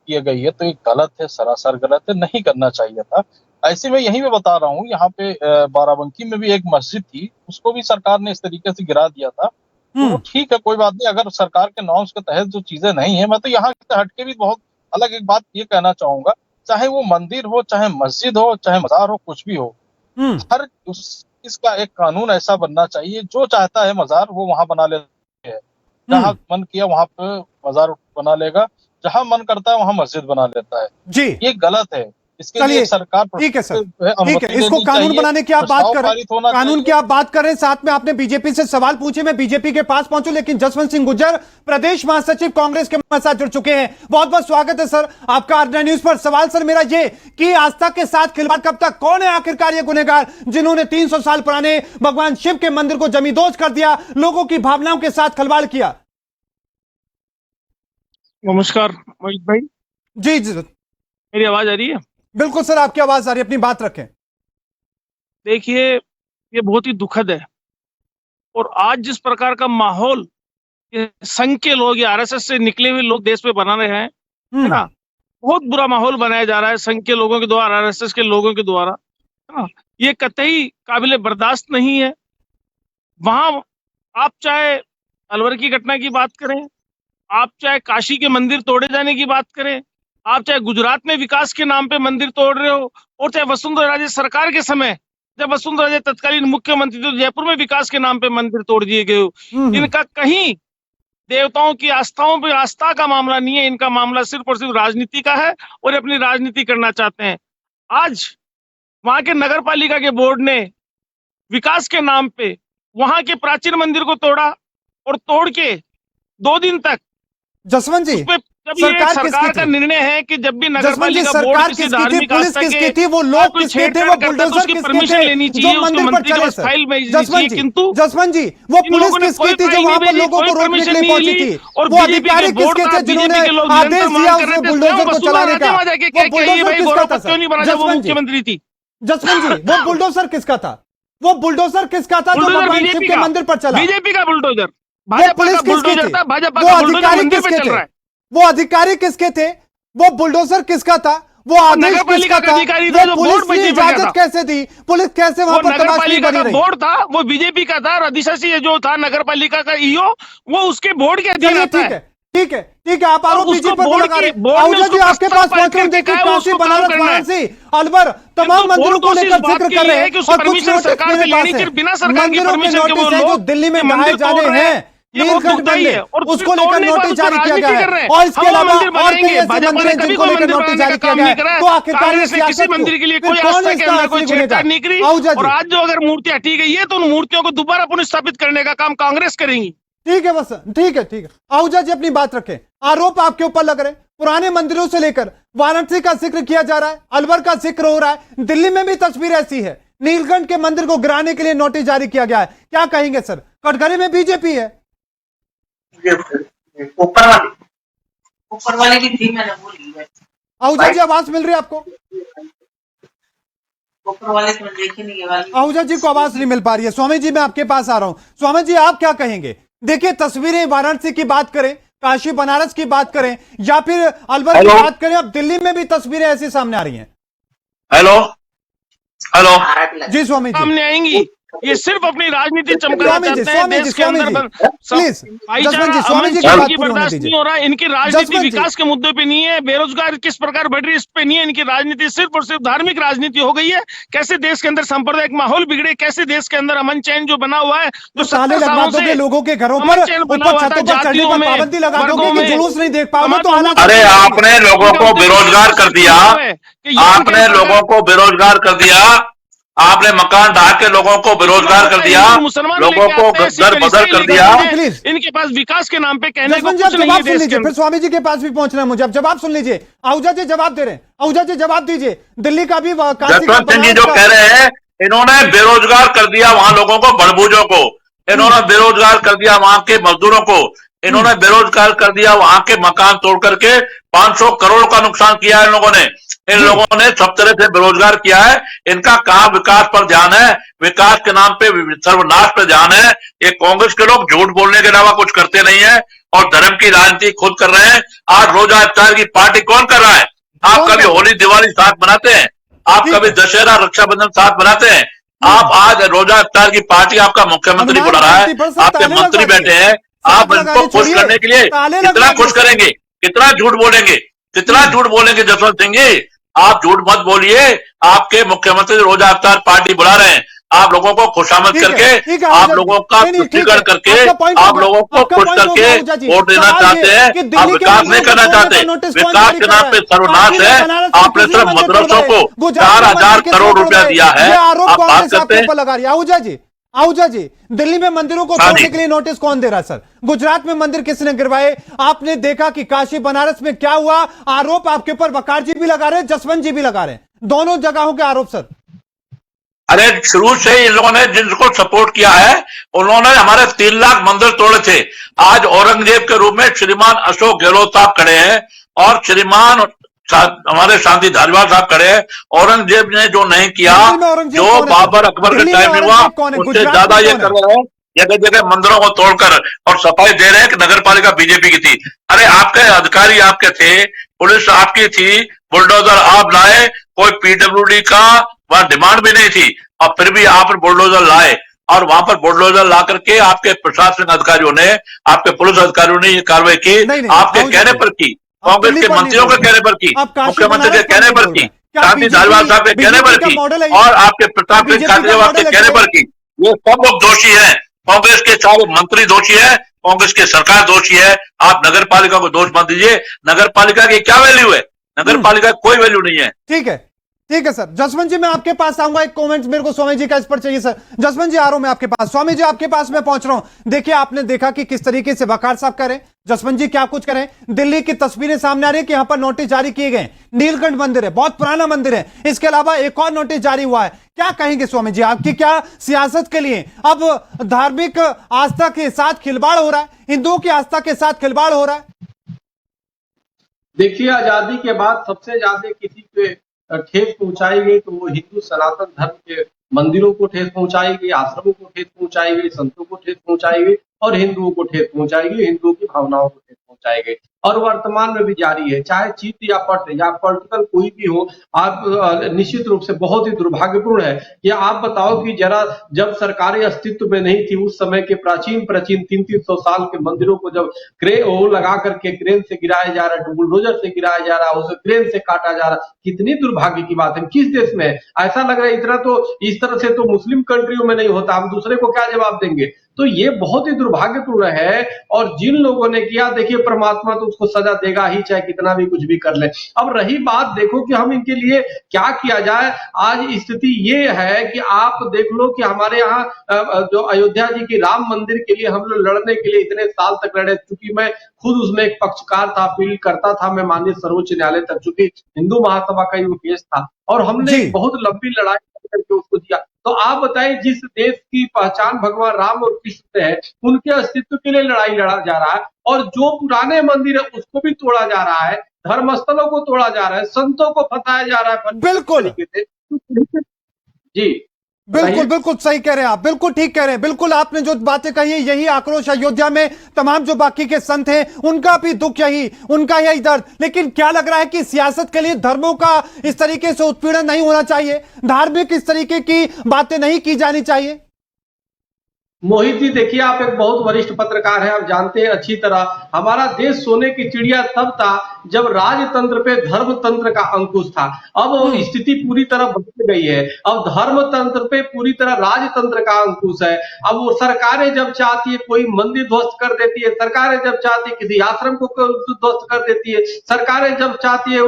की गई है तो ये गलत है, सरासर गलत है, नहीं करना चाहिए था। ऐसे में यहीं पे बता रहा हूँ, यहाँ पे बाराबंकी में भी एक मस्जिद थी, उसको भी सरकार ने इस तरीके से गिरा दिया था। तो ठीक है, कोई बात नहीं। अगर सरकार के नॉर्म्स के तहत जो चीजें नहीं है, मैं तो यहाँ से हटके भी बहुत अलग एक बात ये कहना चाहूंगा, चाहे वो मंदिर हो, चाहे मस्जिद हो, चाहे मजार हो, कुछ भी हो, हर इसका एक कानून ऐसा बनना चाहिए, जो चाहता है मजार वो वहां बना लेते हैं, जहां मन किया वहां पे मजार बना लेगा, जहां मन करता है वहां मस्जिद बना लेता है जी। ये गलत है। इसके लिए सरकार, ठीक है सर, ठीक है, इसको कानून बनाने की आप बात कर रहे हैं, कानून की आप बात कर रहे हैं, साथ में आपने बीजेपी से सवाल पूछे, मैं बीजेपी के पास पहुंचूं, लेकिन जसवंत सिंह गुर्जर, प्रदेश महासचिव कांग्रेस के साथ जुड़ चुके हैं। बहुत बहुत स्वागत है सर आपका R9 न्यूज पर। सवाल सर मेरा ये कि आस्था के साथ खिलवाड़ कब तक? कौन है आखिरकार ये गुनहगार जिन्होंने 300 साल पुराने भगवान शिव के मंदिर को जमींदोज कर दिया, लोगों की भावनाओं के साथ खिलवाड़ किया? नमस्कार मोहित भाई, जी जी, मेरी आवाज आ रही है? बिल्कुल सर, आपकी आवाज आ रही है, अपनी बात रखें। देखिए, ये बहुत ही दुखद है, और आज जिस प्रकार का माहौल ये संघ के लोग या आरएसएस से निकले हुए लोग देश में बना रहे हैं, है ना, बहुत बुरा माहौल बनाया जा रहा है संघ के लोगों के द्वारा, आरएसएस के लोगों के द्वारा। हाँ, ये कतई काबिले बर्दाश्त नहीं है। वहां आप चाहे अलवर की घटना की बात करें, आप चाहे काशी के मंदिर तोड़े जाने की बात करें, आप चाहे गुजरात में विकास के नाम पे मंदिर तोड़ रहे हो, और चाहे वसुंधरा राजे सरकार के समय जब वसुंधरा राजे तत्कालीन मुख्यमंत्री तो जयपुर में विकास के नाम पे मंदिर तोड़ दिए गए हो। इनका कहीं देवताओं की आस्थाओं पे आस्था का मामला नहीं है, इनका मामला सिर्फ और सिर्फ राजनीति का है और ये अपनी राजनीति करना चाहते हैं। आज वहां के नगर पालिका के बोर्ड ने विकास के नाम पे वहां के प्राचीन मंदिर को तोड़ा और तोड़ के 2 दिन तक जसवंत जी, जब ये सरकार का निर्णय है कि जब भी नगर पालिका बोर्ड किसी धार्मिक आस्था के थी, वो लोग किसके थे, वो बुलडोजर किसके परमिशन लेनी थे चाहिए, जो उसको मंदिर पर मंत्री के चले पास फाइल भेजनी चाहिए, किंतु जसवंत जी वो पुलिस किसकी थी जो वहां पर लोगों को रोकने के लिए पहुंची थी, और वो अधिकारी किसके थे जिन्होंने आदेश दिया उस बुलडोजर को चलाने का, वो बुलडोजर किसका था सर? मुख्यमंत्री थी जसवंत जी, वो बुलडोजर किसका था? वो बुलडोजर किसका था जो भगवान शिव के मंदिर पर चला? बीजेपी का बुलडोजर, वो भाजपा पुलिस का किसकी बुलडोजर थी? था, भाजपा वो का बुलडोजर अधिकारी मंदिर पे किसके चल रहा थे? है। वो अधिकारी किसके थे? वो बुलडोजर किसका था? वो आदेश नगर पालिका किसका का था? अधिकारी था जो वो बोर्ड पुलिस ने बीजेपी का इजाजत था। कैसे दी? पुलिस कैसे वो वहां पर नगर तलाशी पालिका बनी का रही? बोर्ड था, वो बीजेपी का था, और अधिशासी जो था नगर पालिका का ईओ, वो उसके बोर्ड के अधीन चलिए आता ठीक है। है, ठीक है, ठीक है, आप आरोप उसको बीजेपी पर बोर्ड लगा रहे की- बोर्ड ने आहूजा जी उसको आपके पास प्रस्ताव पहुंच रहे हैं। करके देखिए कहा है, काशी उसको काम बनारस करना है। वाराणसी अलवर तमाम किंतु मंदिरों बोर्ड को दोषी लेकर इस बात जिक्र के कर लिए रहे है हैं कि उसको और कुछ परमिशन नोटिस सरकार से मेरे लेनी पास चाहिए, है। बिना सरकार की मंदिरों के परमिशन के वो नोटिस है जो लोग दिल्ली में ये मंदिर ढाए जाने तोड़ रहे हैं, ये बहुत नीलकंठ दुखदाई मंदिर, है, और उसको फिर लेकर तोड़ने के बाद नोटिस उसको जारी किया राजनीति गया कर रहे है हैं। और इसके हम वो अलावा मंदिर और कई बनाएंगे, ऐसे भाजपा मंदिर ने हैं कभी जिनको कोई लेकर मंदिर नोटिस बनाने जारी का किया काम गया नहीं है। करा है। तो आखिरकार कांग्रेस ने किसी मंदिर के लिए कोई आस्था के अंदर कोई छेड़छाड़ नहीं करी, और आज जो अगर मूर्तियां हटी गई है तो उन मूर्तियों को दोबारा पुनर्स्थापित करने का काम कांग्रेस करेंगी। ठीक है बस, ठीक है, ठीक है, आहूजा जी अपनी बात रखें। आरोप आपके ऊपर लग रहे हैं, पुराने मंदिरों से लेकर वाराणसी का जिक्र किया जा रहा है, अलवर का जिक्र हो रहा है, दिल्ली में भी तस्वीर ऐसी है, नीलकंठ के मंदिर को गिराने के लिए नोटिस जारी किया गया है। क्या कहेंगे सर? कटघरे में बीजेपी है, ऊपर वाले की थी, मैंने बोली है। आहूजा जी आवाज मिल रही है आपको? ऊपर वाले तो देखे नहीं है वाली। आहूजा जी को आवाज नहीं मिल पा रही है। स्वामी जी मैं आपके पास आ रहा हूं। स्वामी जी आप क्या कहेंगे? देखिए तस्वीरें वाराणसी की बात करें, काशी बनारस की बात करें या फिर अलवर की बात करें, अब दिल्ली में भी तस्वीरें ऐसी सामने आ रही हैं। हेलो हेलो जी स्वामी जी सामने आएंगी, ये सिर्फ अपनी राजनीति चमकाना स्वामी जी, चाहते हैं। स्वामी जी, देश के स्वामी अंदर जी, प्लीज, भाईचारा जसवंत जी, स्वामी अमन जी की शांति बात पूरी होने बर्दाश्त दीजिए। नहीं हो रहा है। इनकी राजनीति जसवंत जी। विकास के मुद्दे पे नहीं है, बेरोजगार किस प्रकार बढ़ रही है इस पे नहीं है, इनकी राजनीति सिर्फ और सिर्फ धार्मिक राजनीति हो गई है। कैसे देश के अंदर सांप्रदायिक माहौल बिगड़े, कैसे देश के अंदर अमन चैन जो बना हुआ है, जो ताले 70 लगवा सालों दोगे से लोगों के घरों अमन पर, चैन ऊपर बना हुआ था, छतों पर चढ़ने जातियों पर में, पाबंदी लगा दोगे वर्गों कि में, जुलूस नहीं देख पाओगे तो हालात अरे आपने लोगों को बेरोजगार कर दिया, आपने लोगों को बेरोजगार कर दिया, आपने मकान ढा के लोगों को बेरोजगार कर दिया, लोगों को दर बदर कर दिया। इनके पास विकास के नाम पे कहने को जसवंत जी कुछ आप नहीं है जवाब सुन देश के लीजिए, अंदर। फिर स्वामी जी के पास भी पहुंचना है मुझे। अब जवाब सुन लीजिए, आहूजा जी जवाब दे रहे हैं, आहूजा जी जवाब दीजिए। दिल्ली का भी काशी का जसवंत सिंह जी बनारस जो का- कह रहे हैं, इन्होंने बेरोजगार कर दिया वहां लोगों को, बड़बूजों को, इन्होंने बेरोजगार कर दिया वहां के मजदूरों को, इन्होंने बेरोजगार कर दिया वहां के मकान तोड़ करके 500 करोड़ का नुकसान किया है इन लोगों ने। इन लोगों ने सब तरह से बेरोजगार किया है। इनका कहां विकास पर ध्यान है? विकास के नाम पे सर्वनाश पे ध्यान है। ये कांग्रेस के लोग झूठ बोलने के अलावा कुछ करते नहीं है और धर्म की राजनीति खुद कर रहे हैं। आज रोजा इफ्तार की पार्टी कौन कर रहा है? आप कभी होली दिवाली साथ मनाते हैं? आप कभी दशहरा रक्षाबंधन साथ मनाते हैं? आप आज रोजा इफ्तार की पार्टी आपका मुख्यमंत्री बुला रहा है, आपके मंत्री बैठे हैं, आप इनको खुश करने के लिए कितना खुश करेंगे, कितना झूठ बोलेंगे, कितना झूठ बोलेंगे? जसवंत सिंह जी आप झूठ मत बोलिए। आपके मुख्यमंत्री रोजा इफ्तार पार्टी बुला रहे हैं, आप लोगों को खुशामद करके, आप लोगों का तुष्टिकरण करके, आप लोगों को खुश करके वोट देना चाहते हैं। आप विकास नहीं करना चाहते। विकास के नाम पे सर्वनाश है। आपने सिर्फ मदरसों को 4,000 करोड़ रुपया दिया है। आप बात करते हैं। आहूजा जी दिल्ली में मंदिरों को तोड़ने के लिए नोटिस कौन दे रहा है सर? गुजरात में मंदिर किसने गिरवाए? आपने देखा कि काशी बनारस में क्या हुआ? आरोप आपके ऊपर वकार जी भी लगा रहे हैं, जसवंत जी भी लगा रहे हैं, दोनों जगहों के आरोप सर। अरे शुरू से इन लोगों ने जिनको सपोर्ट किया है उन्होंने हमारे 3 लाख मंदिर तोड़े थे। आज औरंगजेब के रूप में श्रीमान अशोक गहलोत साहब खड़े हैं और श्रीमान हमारे शांति धारीवाल साहब खड़े हैं। औरंगजेब ने जो नहीं किया, जो बाबर अकबर के टाइम में हुआ, उससे ज्यादा ये कर रहे हैं। जगह जगह मंदिरों को तोड़कर और सफाई दे रहे हैं कि नगर पालिका बीजेपी की थी। अरे आपके अधिकारी आपके थे, पुलिस आपकी थी, बुलडोजर आप लाए, कोई पीडब्ल्यूडी का वहां डिमांड भी नहीं थी, और फिर भी आपने बुलडोजर लाए, और वहां पर बुलडोजर ला करके आपके प्रशासनिक अधिकारियों ने, आपके पुलिस अधिकारियों ने ये कार्रवाई की, नहीं, आपके कहने पर की, कांग्रेस के मंत्रियों के कहने पर की, मुख्यमंत्री के कहने पर की, शांति धारीवाल साहब के कहने पर की, और आपके प्रताप सिंह खाचरियावास के कहने पर की। ये सब लोग दोषी हैं, कांग्रेस के सारे मंत्री दोषी है, कांग्रेस की सरकार दोषी है। आप नगर पालिका को दोष मत दीजिए, नगर पालिका की क्या वैल्यू है? नगर पालिका की कोई वैल्यू नहीं है। ठीक है सर। जसवंत जी मैं आपके पास आऊंगा, एक कमेंट मेरे को स्वामी जी का इस पर चाहिए सर। जसवंत जी आ रहा हूं मैं आपके पास, स्वामी जी आपके पास मैं पहुंच रहा हूं। देखिए आपने देखा कि किस तरीके से वकार साहब करें, जसवंत जी क्या कुछ करें। दिल्ली की तस्वीरें सामने आ रही है कि यहां पर नोटिस जारी किए गए। नीलकंठ मंदिर है, बहुत पुराना मंदिर है, इसके अलावा एक और नोटिस जारी हुआ है। क्या कहेंगे स्वामी जी, आपकी क्या सियासत के लिए अब धार्मिक आस्था के साथ खिलवाड़ हो रहा है, हिंदुओं की आस्था के साथ खिलवाड़ हो रहा है? देखिए, आजादी के बाद सबसे ज्यादा किसी पे ठेस पहुंचाई गई तो वो हिंदू सनातन धर्म के मंदिरों को ठेस पहुंचाई गई, आश्रमों को ठेस पहुंचाई गई, संतों को ठेस पहुंचाई गई, और हिंदुओं को ठेस पहुंचाई गई, हिंदुओं की भावनाओं को ठेस पहुंचाई गई, और वर्तमान में भी जारी है। चाहे चित या पट या पॉलिटिकल कोई भी हो, आप निश्चित रूप से बहुत ही दुर्भाग्यपूर्ण है कि आप बताओ कि जरा जब सरकारी अस्तित्व में नहीं थी उस समय के प्राचीन 300-300 साल के मंदिरों को जब वो लगा करके क्रेन से गिराया जा रहा है, बुलडोजर से गिराया जा रहा है, उसे क्रेन से काटा जा रहा है, कितनी दुर्भाग्य की बात है। किस देश में ऐसा लग रहा है? इतना तो इस तरह से तो मुस्लिम कंट्रियों में नहीं होता, हम दूसरे को क्या जवाब देंगे? तो ये बहुत ही दुर्भाग्यपूर्ण है, और जिन लोगों ने किया, देखिए परमात्मा तो उसको सजा देगा ही, चाहे कितना भी कुछ भी कर ले। अब रही बात, देखो कि हम इनके लिए क्या किया जाए। आज स्थिति ये है कि आप देख लो कि हमारे यहाँ जो अयोध्या जी की राम मंदिर के लिए हम लोग लड़ने के लिए इतने साल तक लड़े, चूंकि मैं खुद उसमें एक पक्षकार था, अपील करता था, मैं माननीय सर्वोच्च न्यायालय तक, चूंकि हिंदू महासभा का ये केस था, और हमने बहुत लंबी लड़ाई करके उसको दिया। तो आप बताइए, जिस देश की पहचान भगवान राम और कृष्ण से है, उनके अस्तित्व के लिए लड़ाई लड़ा जा रहा है, और जो पुराने मंदिर है उसको भी तोड़ा जा रहा है, धर्मस्थलों को तोड़ा जा रहा है, संतों को फंसाया जा रहा है। बिल्कुल जी, बिल्कुल सही कह रहे हैं आप, बिल्कुल ठीक कह रहे हैं। बिल्कुल आपने जो बातें कही है, यही आक्रोश अयोध्या में तमाम जो बाकी के संत हैं उनका भी दुख यही, उनका यही दर्द। लेकिन क्या लग रहा है कि सियासत के लिए धर्मों का इस तरीके से उत्पीड़न नहीं होना चाहिए, धार्मिक इस तरीके की बातें नहीं की जानी चाहिए? मोहित जी, देखिए आप एक बहुत वरिष्ठ पत्रकार हैं, आप जानते हैं अच्छी तरह, हमारा देश सोने की चिड़िया तब था जब राजतंत्र पे धर्मतंत्र का अंकुश था। अब वो स्थिति पूरी तरह बदल गई है, अब धर्मतंत्र पे पूरी तरह राजतंत्र का अंकुश है। अब वो सरकारें जब चाहती है कोई मंदिर ध्वस्त कर देती है, सरकारें जब चाहती है किसी आश्रम को ध्वस्त कर देती है, सरकारें जब चाहती है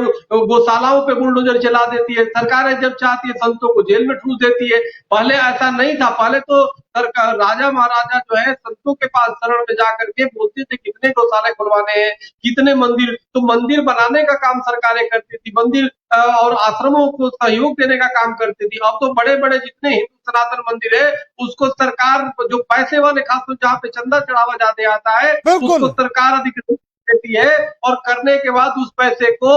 गौशालाओं पे बुलडोजर चला देती है, सरकारें जब चाहती है संतों को जेल में ठूस देती है। पहले ऐसा नहीं था, पहले तो सरकार, राजा महाराजा जो है संतों के पास शरण में जाकर के बोलते थे कितने गौशाले खुलवाने हैं, कितने मंदिर, तो मंदिर बनाने का काम सरकारें करती थी, मंदिर और आश्रमों को सहयोग देने का काम करती थी। अब तो बड़े बड़े जितने हिंदू सनातन मंदिर है उसको सरकार, जो पैसे वाले खासतौर जहाँ पे चंदा चढ़ावा ज्यादा आता है, उसको सरकार अधिकृत देती है, और करने के बाद उस पैसे को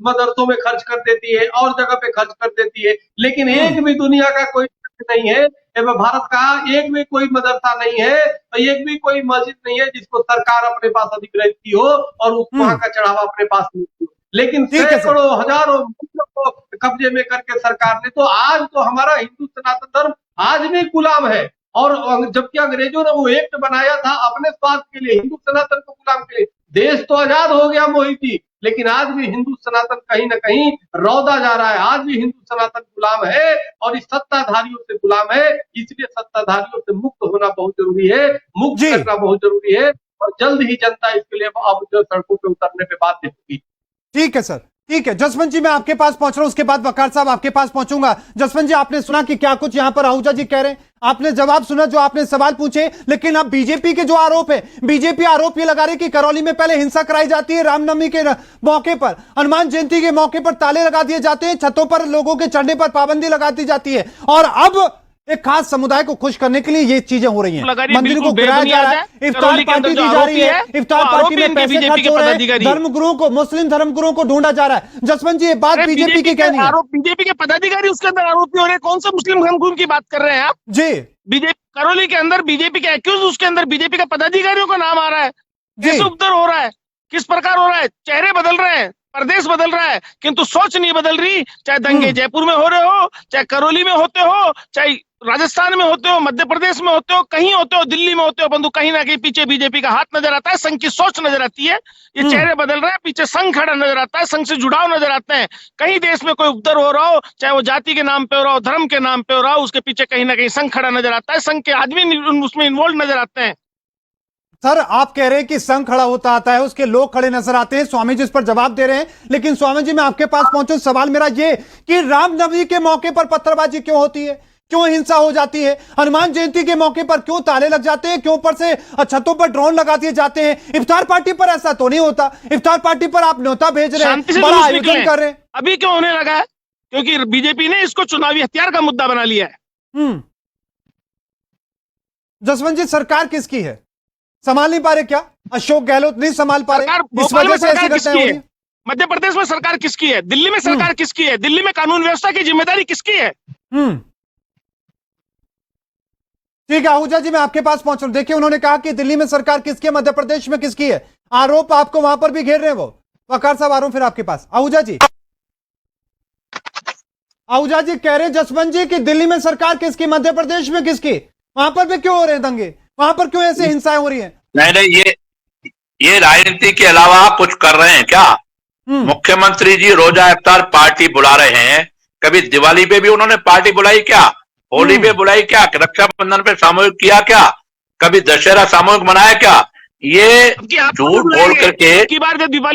मदरसों में खर्च कर देती है और जगह पे खर्च कर देती है। लेकिन एक भी दुनिया का कोई नहीं है, भारत का एक भी कोई मदरसा नहीं है, एक भी कोई मस्जिद नहीं है जिसको सरकार अपने पास अधिकृत की हो और उस वहां का चढ़ावा अपने पास नहीं हो। लेकिन सैकड़ों हजारों को कब्जे में करके सरकार ने, तो आज तो हमारा हिंदू सनातन धर्म आज भी गुलाम है। और जबकि अंग्रेजों ने वो एक्ट बनाया था अपने स्वार्थ के लिए, हिंदू सनातन को गुलाम के लिए। देश तो आजाद हो गया मोहित जी, लेकिन आज भी हिंदू सनातन कहीं ना कहीं रौदा जा रहा है। आज भी हिंदू सनातन गुलाम है, और इस सत्ताधारियों से गुलाम है। इसलिए सत्ताधारियों से मुक्त होना बहुत जरूरी है, मुक्त करना बहुत जरूरी है, और जल्द ही जनता इसके लिए अब जो सड़कों पे उतरने पे बाध्य होगी। ठीक है सर, ठीक है। जसवंत जी मैं आपके पास पहुंच रहा हूं, उसके बाद वकार साहब आपके पास पहुंचूंगा। जसवंत जी आपने सुना कि क्या कुछ यहां पर आहूजा जी कह रहे हैं, आपने जवाब सुना जो आपने सवाल पूछे। लेकिन अब बीजेपी के जो आरोप है, बीजेपी आरोप ये लगा रही कि करौली में पहले हिंसा कराई जाती है, रामनवमी के मौके पर, हनुमान जयंती के मौके पर ताले लगा दिए जाते हैं, छतों पर लोगों के चढ़ने पर पाबंदी लगा दी जाती है, और अब एक खास समुदाय को खुश करने के लिए ये चीजें हो रही हैं। मंदिर को गिराया जा रहा है, इफ्तार पार्टी दी जा रही है, इफ्तार पार्टी में पैसे खर्च हो रहे हैं, धर्मगुरुओं को, मुस्लिम धर्मगुरुओं को ढूंढा जा रहा है। जसवंत जी ये बात बीजेपी की कहनी है, बीजेपी के पदाधिकारी उसके अंदर आरोपी हो रहे हैं। कौन सा मुस्लिम धर्मगुरु की बात कर रहे हैं आप? जी, बीजेपी करौली के अंदर बीजेपी के एक्यूज, उसके अंदर बीजेपी के पदाधिकारियों का नाम आ रहा है। कैसे उपद्रव हो रहा है, किस प्रकार हो रहा है, चेहरे बदल रहे हैं, प्रदेश बदल रहा है किंतु सोच नहीं बदल रही। चाहे दंगे जयपुर में हो रहे हो, चाहे करौली में होते हो, चाहे राजस्थान में होते हो, मध्य प्रदेश में होते हो, कहीं होते हो, दिल्ली में होते हो, परंतु कहीं ना कहीं पीछे बीजेपी का हाथ नजर आता है, संघ की सोच नजर आती है। ये चेहरे बदल रहे हैं, पीछे संघ खड़ा नजर आता है, संघ से जुड़ाव नजर आते हैं। कहीं देश में कोई उपद्रव हो रहा हो, चाहे वो जाति के नाम पे हो रहा हो, धर्म के नाम पे हो रहा हो, उसके पीछे कहीं ना कहीं संघ खड़ा नजर आता है, संघ के आदमी उसमें इन्वॉल्व नजर आते हैं। सर, आप कह रहे हैं कि संघ खड़ा होता आता है, उसके लोग खड़े नजर आते हैं, स्वामी जी इस पर जवाब दे रहे हैं। लेकिन स्वामी जी, मैं आपके पास पहुंचूं, सवाल मेरा ये कि रामनवमी के मौके पर पत्थरबाजी क्यों होती है, क्यों हिंसा हो जाती है? हनुमान जयंती के मौके पर क्यों ताले लग जाते हैं, क्यों ऊपर से छतों पर ड्रोन लगा दिए जाते हैं? इफ्तार पार्टी पर ऐसा तो नहीं होता। इफ्तार पार्टी पर आप न्योता भेज रहे हैं, बड़ा आयोजन कर रहे हैं। अभी क्यों होने लगा है? क्योंकि बीजेपी ने इसको चुनावी हथियार का मुद्दा बना लिया है। जसवंत जी, सरकार किसकी है? संभाल नहीं पा रहे क्या? अशोक गहलोत नहीं संभाल पा रहे, इस भोपाल वजह में से ऐसी सरकार घटनाएं किसकी हो रही है? हैं। मध्य प्रदेश में सरकार किसकी है? दिल्ली में सरकार किसकी है? दिल्ली में कानून व्यवस्था की जिम्मेदारी किसकी है? ठीक है आहूजा जी, मैं आपके पास पहुंच रहा हूं। देखिए, उन्होंने कहा कि दिल्ली में सरकार किसकी है, मध्य प्रदेश में किसकी है। आरोप आपको वहां पर भी घेर रहे हैं वो। वकार साहब, आ रहा हूं फिर आपके पास। आहूजा जी कह रहे हैं जसवंत जी कि दिल्ली में सरकार किसकी, मध्य प्रदेश में किसकी? वहां पर भी क्यों हो रहे हैं दंगे? वहां पर क्यों ऐसे हिंसाएं हो रही हैं? नहीं, ये राजनीति के अलावा कुछ कर रहे हैं क्या? मुख्यमंत्री जी रोजा इफ्तार पार्टी बुला रहे हैं। कभी दिवाली पे भी उन्होंने पार्टी बुलाई क्या? होली पे बुलाई क्या? रक्षाबंधन पे सामूहिक किया क्या? कभी दशहरा सामूहिक मनाया क्या? ये झूठ बोल करके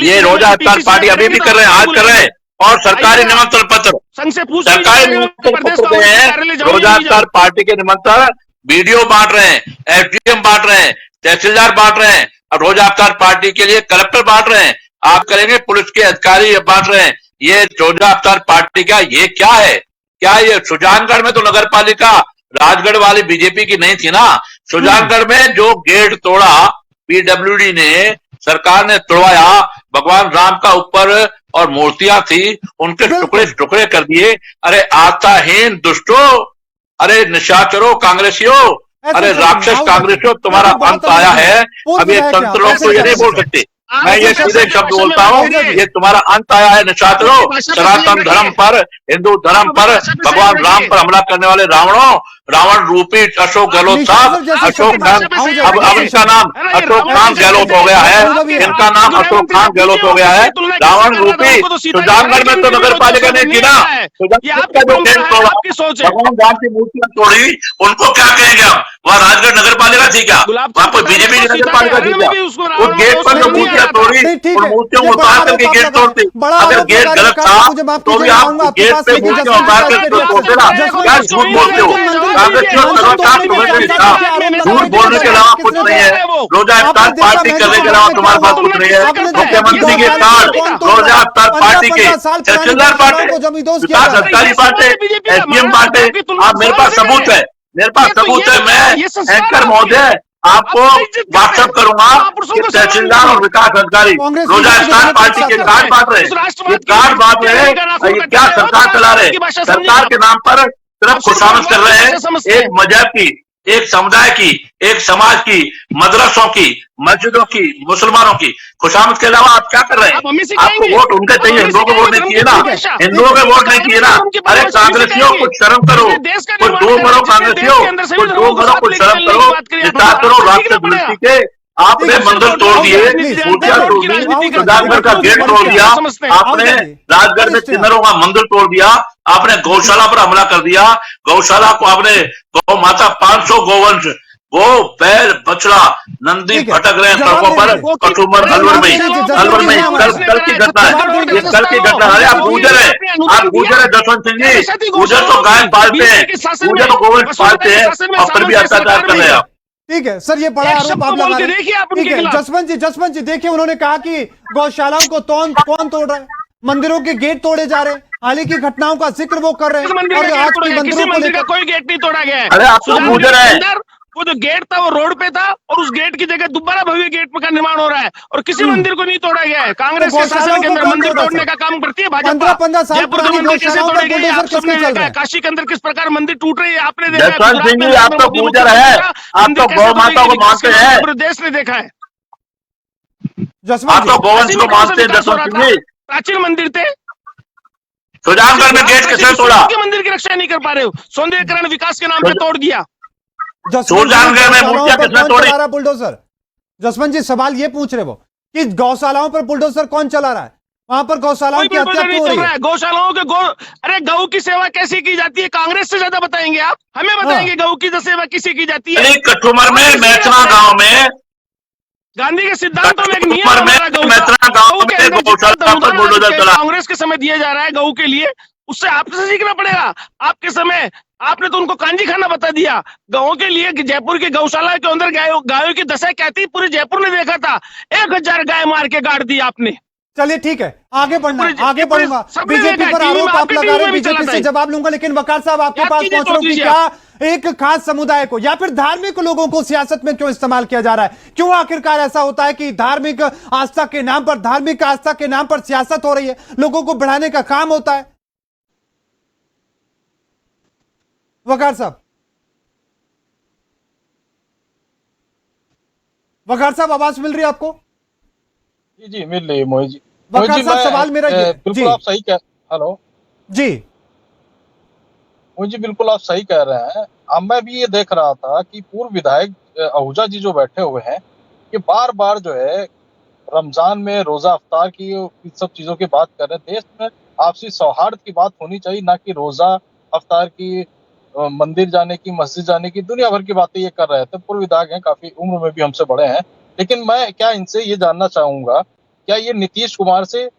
ये रोजा इफ्तार पार्टी अभी भी कर रहे हैं, आज कर रहे हैं। और सरकारी निमंत्रण पत्र, सरकारी निमंत्रण पत्र दे हैं, रोजा इफ्तार पार्टी के निमंत्रण वीडियो बांट रहे हैं, एसडीएम बांट रहे हैं, तहसीलदार बांट रहे हैं, और रोजा इफ्तार पार्टी के लिए कलेक्टर बांट रहे हैं। आप करेंगे पुलिस के अधिकारी बांट रहे हैं। ये रोजा इफ्तार पार्टी का ये क्या है? क्या ये सुजानगढ़ में तो नगर पालिका राजगढ़ वाली बीजेपी की नहीं थी ना? सुजानगढ़ में जो गेट तोड़ा पीडब्ल्यूडी ने, सरकार ने तोड़वाया, भगवान राम का ऊपर और मूर्तियां थी, उनके टुकड़े टुकड़े कर दिए। अरे आस्थाहीन दुष्टो, अरे निशाचरो कांग्रेसियों, अरे राक्षस कांग्रेसियों, तुम्हारा अंत आया है। अब ये तंत्र लोग तो ये नहीं बोल सकते, मैं ये सीधे शब्द बोलता हूँ, ये तुम्हारा अंत आया है निशाचरों। सनातन धर्म पर, हिंदू धर्म पर, भगवान राम पर हमला करने वाले रावणों, रावण रूपी अशोक गहलोत साहब, अशोक खान, अब इनका नाम अशोक खान गहलोत हो गया है, इनका नाम अशोक खान गहलोत हो गया है। रावण रूपी सुजानगढ़ में तो नगर पालिका ने की ना, सुजानगढ़ का जो गेट तोड़ा, भगवान राम की मूर्तियां तोड़ी, उनको क्या कहेंगे हम? वहाँ राजगढ़ नगर पालिका थी क्या? वहाँ पर बीजेपी की नगर पालिका थी क्या? उस गेट पर जो मूर्तियां तोड़ी, उन मूर्तियों को उतार करके गेट तोड़ते। अगर गेट गलत था तो भी आप गेट पे मूर्तियां उतार करके तोड़ते ना। क्या झूठ बोलते हो? झूठ बोलने के अलावा कुछ नहीं है। रोजा इफ्तार पार्टी करने के अलावा तुम्हारे पास कुछ नहीं है। मुख्यमंत्री के कार्ड, रोजा इफ्तार पार्टी के तहसीलदार बांटे, सरकारी बांटे, एसडीएम बांटे। आप मेरे पास सबूत है, मेरे पास सबूत है। मैं एंकर महोदय आपको व्हाट्सएप करूंगा कि तहसीलदार और विकास अधिकारी रोजा इफ्तार पार्टी के कार्ड बांट रहे हैं। ये कार्ड बांट रहे हैं, ये क्या सरकार चला रहे हैं? सरकार के नाम पर सिर्फ खुशामद कर रहे हैं। एक मजहब की, एक समुदाय की, एक समाज की, मदरसों की, मस्जिदों की, मुसलमानों की खुशामद के अलावा आप क्या कर रहे हैं? आपको वोट उनके चाहिए, हिंदुओं को वोट नहीं चाहिए ना? हिंदुओं के वोट नहीं चाहिए ना? अरे कांग्रेसियों कुछ शर्म करो, कुछ दूर करो, कांग्रेसियों कुछ दूर करो, कुछ शर्म करो, विचार करो। राष्ट्र दृष्टि के आपने मंदिर तोड़ दिए, मूर्तियां तोड़ दी, सुजानगढ़ का गेट तोड़ दिया, आपने राजगढ़ में किन्नरों का मंदिर तोड़ दिया, आपने गौशाला पर हमला कर दिया, गौशाला को आपने गौ माता 500 गोवंश, वो बैल बछड़ा नंदी भटक रहे हैं सड़कों पर, कठुमर अलवर में कल की घटना है, ये कल की घटना है। अरे आप गुजर है, आप गुजर है जसवंत सिंह जी, गुजर तो गाय पालते हैं, गुजर तो गोवंश पालते हैं, और फिर भी अत्याचार कर रहे हैं आप। ठीक है सर, ये बड़ा आरोप आप लगा रहे हैं। ठीक है जसवंत जी देखिए, उन्होंने कहा कि गौशालाओं को कौन तोड़ रहा है, मंदिरों के गेट तोड़े जा रहे हैं, हाल ही की घटनाओं का जिक्र वो कर रहे हैं, और आज की मंदिरों को लेकर कोई गेट नहीं तोड़ा गया है। अरे आप तो गुजर है, वो जो गेट था वो रोड पे था, और उस गेट की जगह दोबारा भव्य गेट का निर्माण हो रहा है, और किसी मंदिर को नहीं तोड़ा गया है। कांग्रेस के शासन के अंदर मंदिर तोड़ने का काम करती है भाजपा। 15 साल पुरानी गौशालाओं पर बुलडोजर किसके चल रहे हैं? काशी के अंदर किस प्रकार मंदिर टूट रही है आपने जसवंत सिंह जी, आप तो गुजर है, आप तो गौ माता को मानते हैं, पूरे देश ने देखा है। आप तो गौवंश को मानते हैं जसवंत सिंह जी, प्राचीन मंदिर थे। सुजानगढ़ में गेट किसने तोड़ा? के मंदिर की रक्षा नहीं कर पा रहे हो, सौंदर्यीकरण विकास के नाम पे तोड़ दिया। सुजानगढ़ में मूर्तियां किसने तोड़ी? बुलडोजर जसवंत जी सवाल ये पूछ रहे वो कि गौशालाओं पर बुलडोजर कौन चला रहा है? वहां पर गौशालाओं की हत्या क्यों हो रही है? गौशालाओं के अरे गऊ की सेवा कैसे की जाती है? कांग्रेस से ज्यादा बताएंगे आप, हमें बताएंगे गऊ की सेवा किसे की जाती है? कठुमर में मैथना गांव में गांधी के सिद्धांतों में एक नियम हमारा गऊ के अंदर कांग्रेस के समय दिया जा रहा है गऊ के लिए, उससे आपसे सीखना पड़ेगा। आपके समय आपने तो उनको कांजी खाना बता दिया। गाँव के लिए जयपुर की गौशाला के अंदर गायों की दशा क्या थी पूरे जयपुर ने देखा था। 1000 गाय मार के गाड़ दी आपने। चलिए ठीक है, आगे बढ़ना, आगे बढ़ूंगा। बीजेपी पर आरोप आप लगा रहे हैं, बीजेपी से जवाब लूंगा, लेकिन वकार साहब आपके पास पहुंच रहा हूं कि क्या एक खास समुदाय को या फिर धार्मिक लोगों को सियासत में क्यों इस्तेमाल किया जा रहा है? क्यों आखिरकार ऐसा होता है कि धार्मिक आस्था के नाम पर, धार्मिक आस्था के नाम पर सियासत हो रही है, लोगों को बढ़ाने का काम होता है? वकार साहब, वकार साहब आवाज मिल रही है आपको? जी मिल रही है मोहित जी। वकार साहब सवाल मेरा ये बिल्कुल आप सही कह, हेलो जी मोहित जी, बिल्कुल आप सही कह रहे हैं। अब मैं भी ये देख रहा था कि पूर्व विधायक आहूजा जी जो बैठे हुए हैं, ये बार बार जो है रमजान में रोजा अफ्तार की इन सब चीजों की बात कर रहे हैं। देश में आपसी सौहार्द की बात होनी चाहिए, ना कि रोजा अफ्तार की, मंदिर जाने की, मस्जिद जाने की, दुनिया भर की बातें ये कर रहे थे। पूर्व विधायक हैं, काफी उम्र में भी हमसे बड़े हैं, लेकिन मैं क्या इनसे ये जानना चाहूंगा, क्या ये नीतीश कुमार से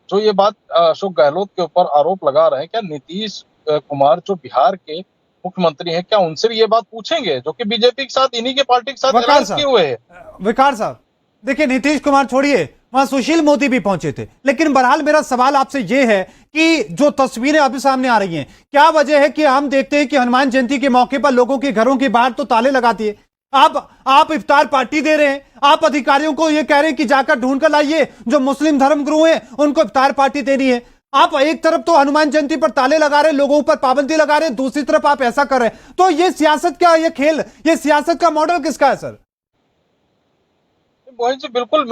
जो ये बात अशोक गहलोत के ऊपर आरोप लगा रहे हैं, क्या नीतीश कुमार जो बिहार के मुख्यमंत्री हैं, क्या उनसे भी ये बात पूछेंगे जो कि बीजेपी के साथ, इन्हीं के पार्टी के साथ एलायंस किए हुए हैं? विकार साहब देखिए, नीतीश कुमार छोड़िए, वहां सुशील मोदी भी पहुंचे थे, लेकिन बहरहाल मेरा सवाल आपसे यह है कि जो तस्वीरें अभी सामने आ रही हैं, क्या वजह है कि हम देखते हैं कि हनुमान जयंती के मौके पर लोगों के घरों के बाहर तो ताले लगा दिए, आप इफ्तार पार्टी दे रहे हैं, आप अधिकारियों को यह कह रहे हैं कि जाकर ढूंढ कर लाइए जो मुस्लिम धर्मगुरु हैं उनको इफ्तार पार्टी देनी है। आप एक तरफ तो हनुमान जयंती पर ताले लगा रहे हैं, लोगों पर पाबंदी लगा रहे हैं, दूसरी तरफ आप ऐसा कर रहे हैं, तो ये सियासत क्या, ये खेल, ये सियासत का मॉडल किसका है सर? मोहित जी बिल्कुल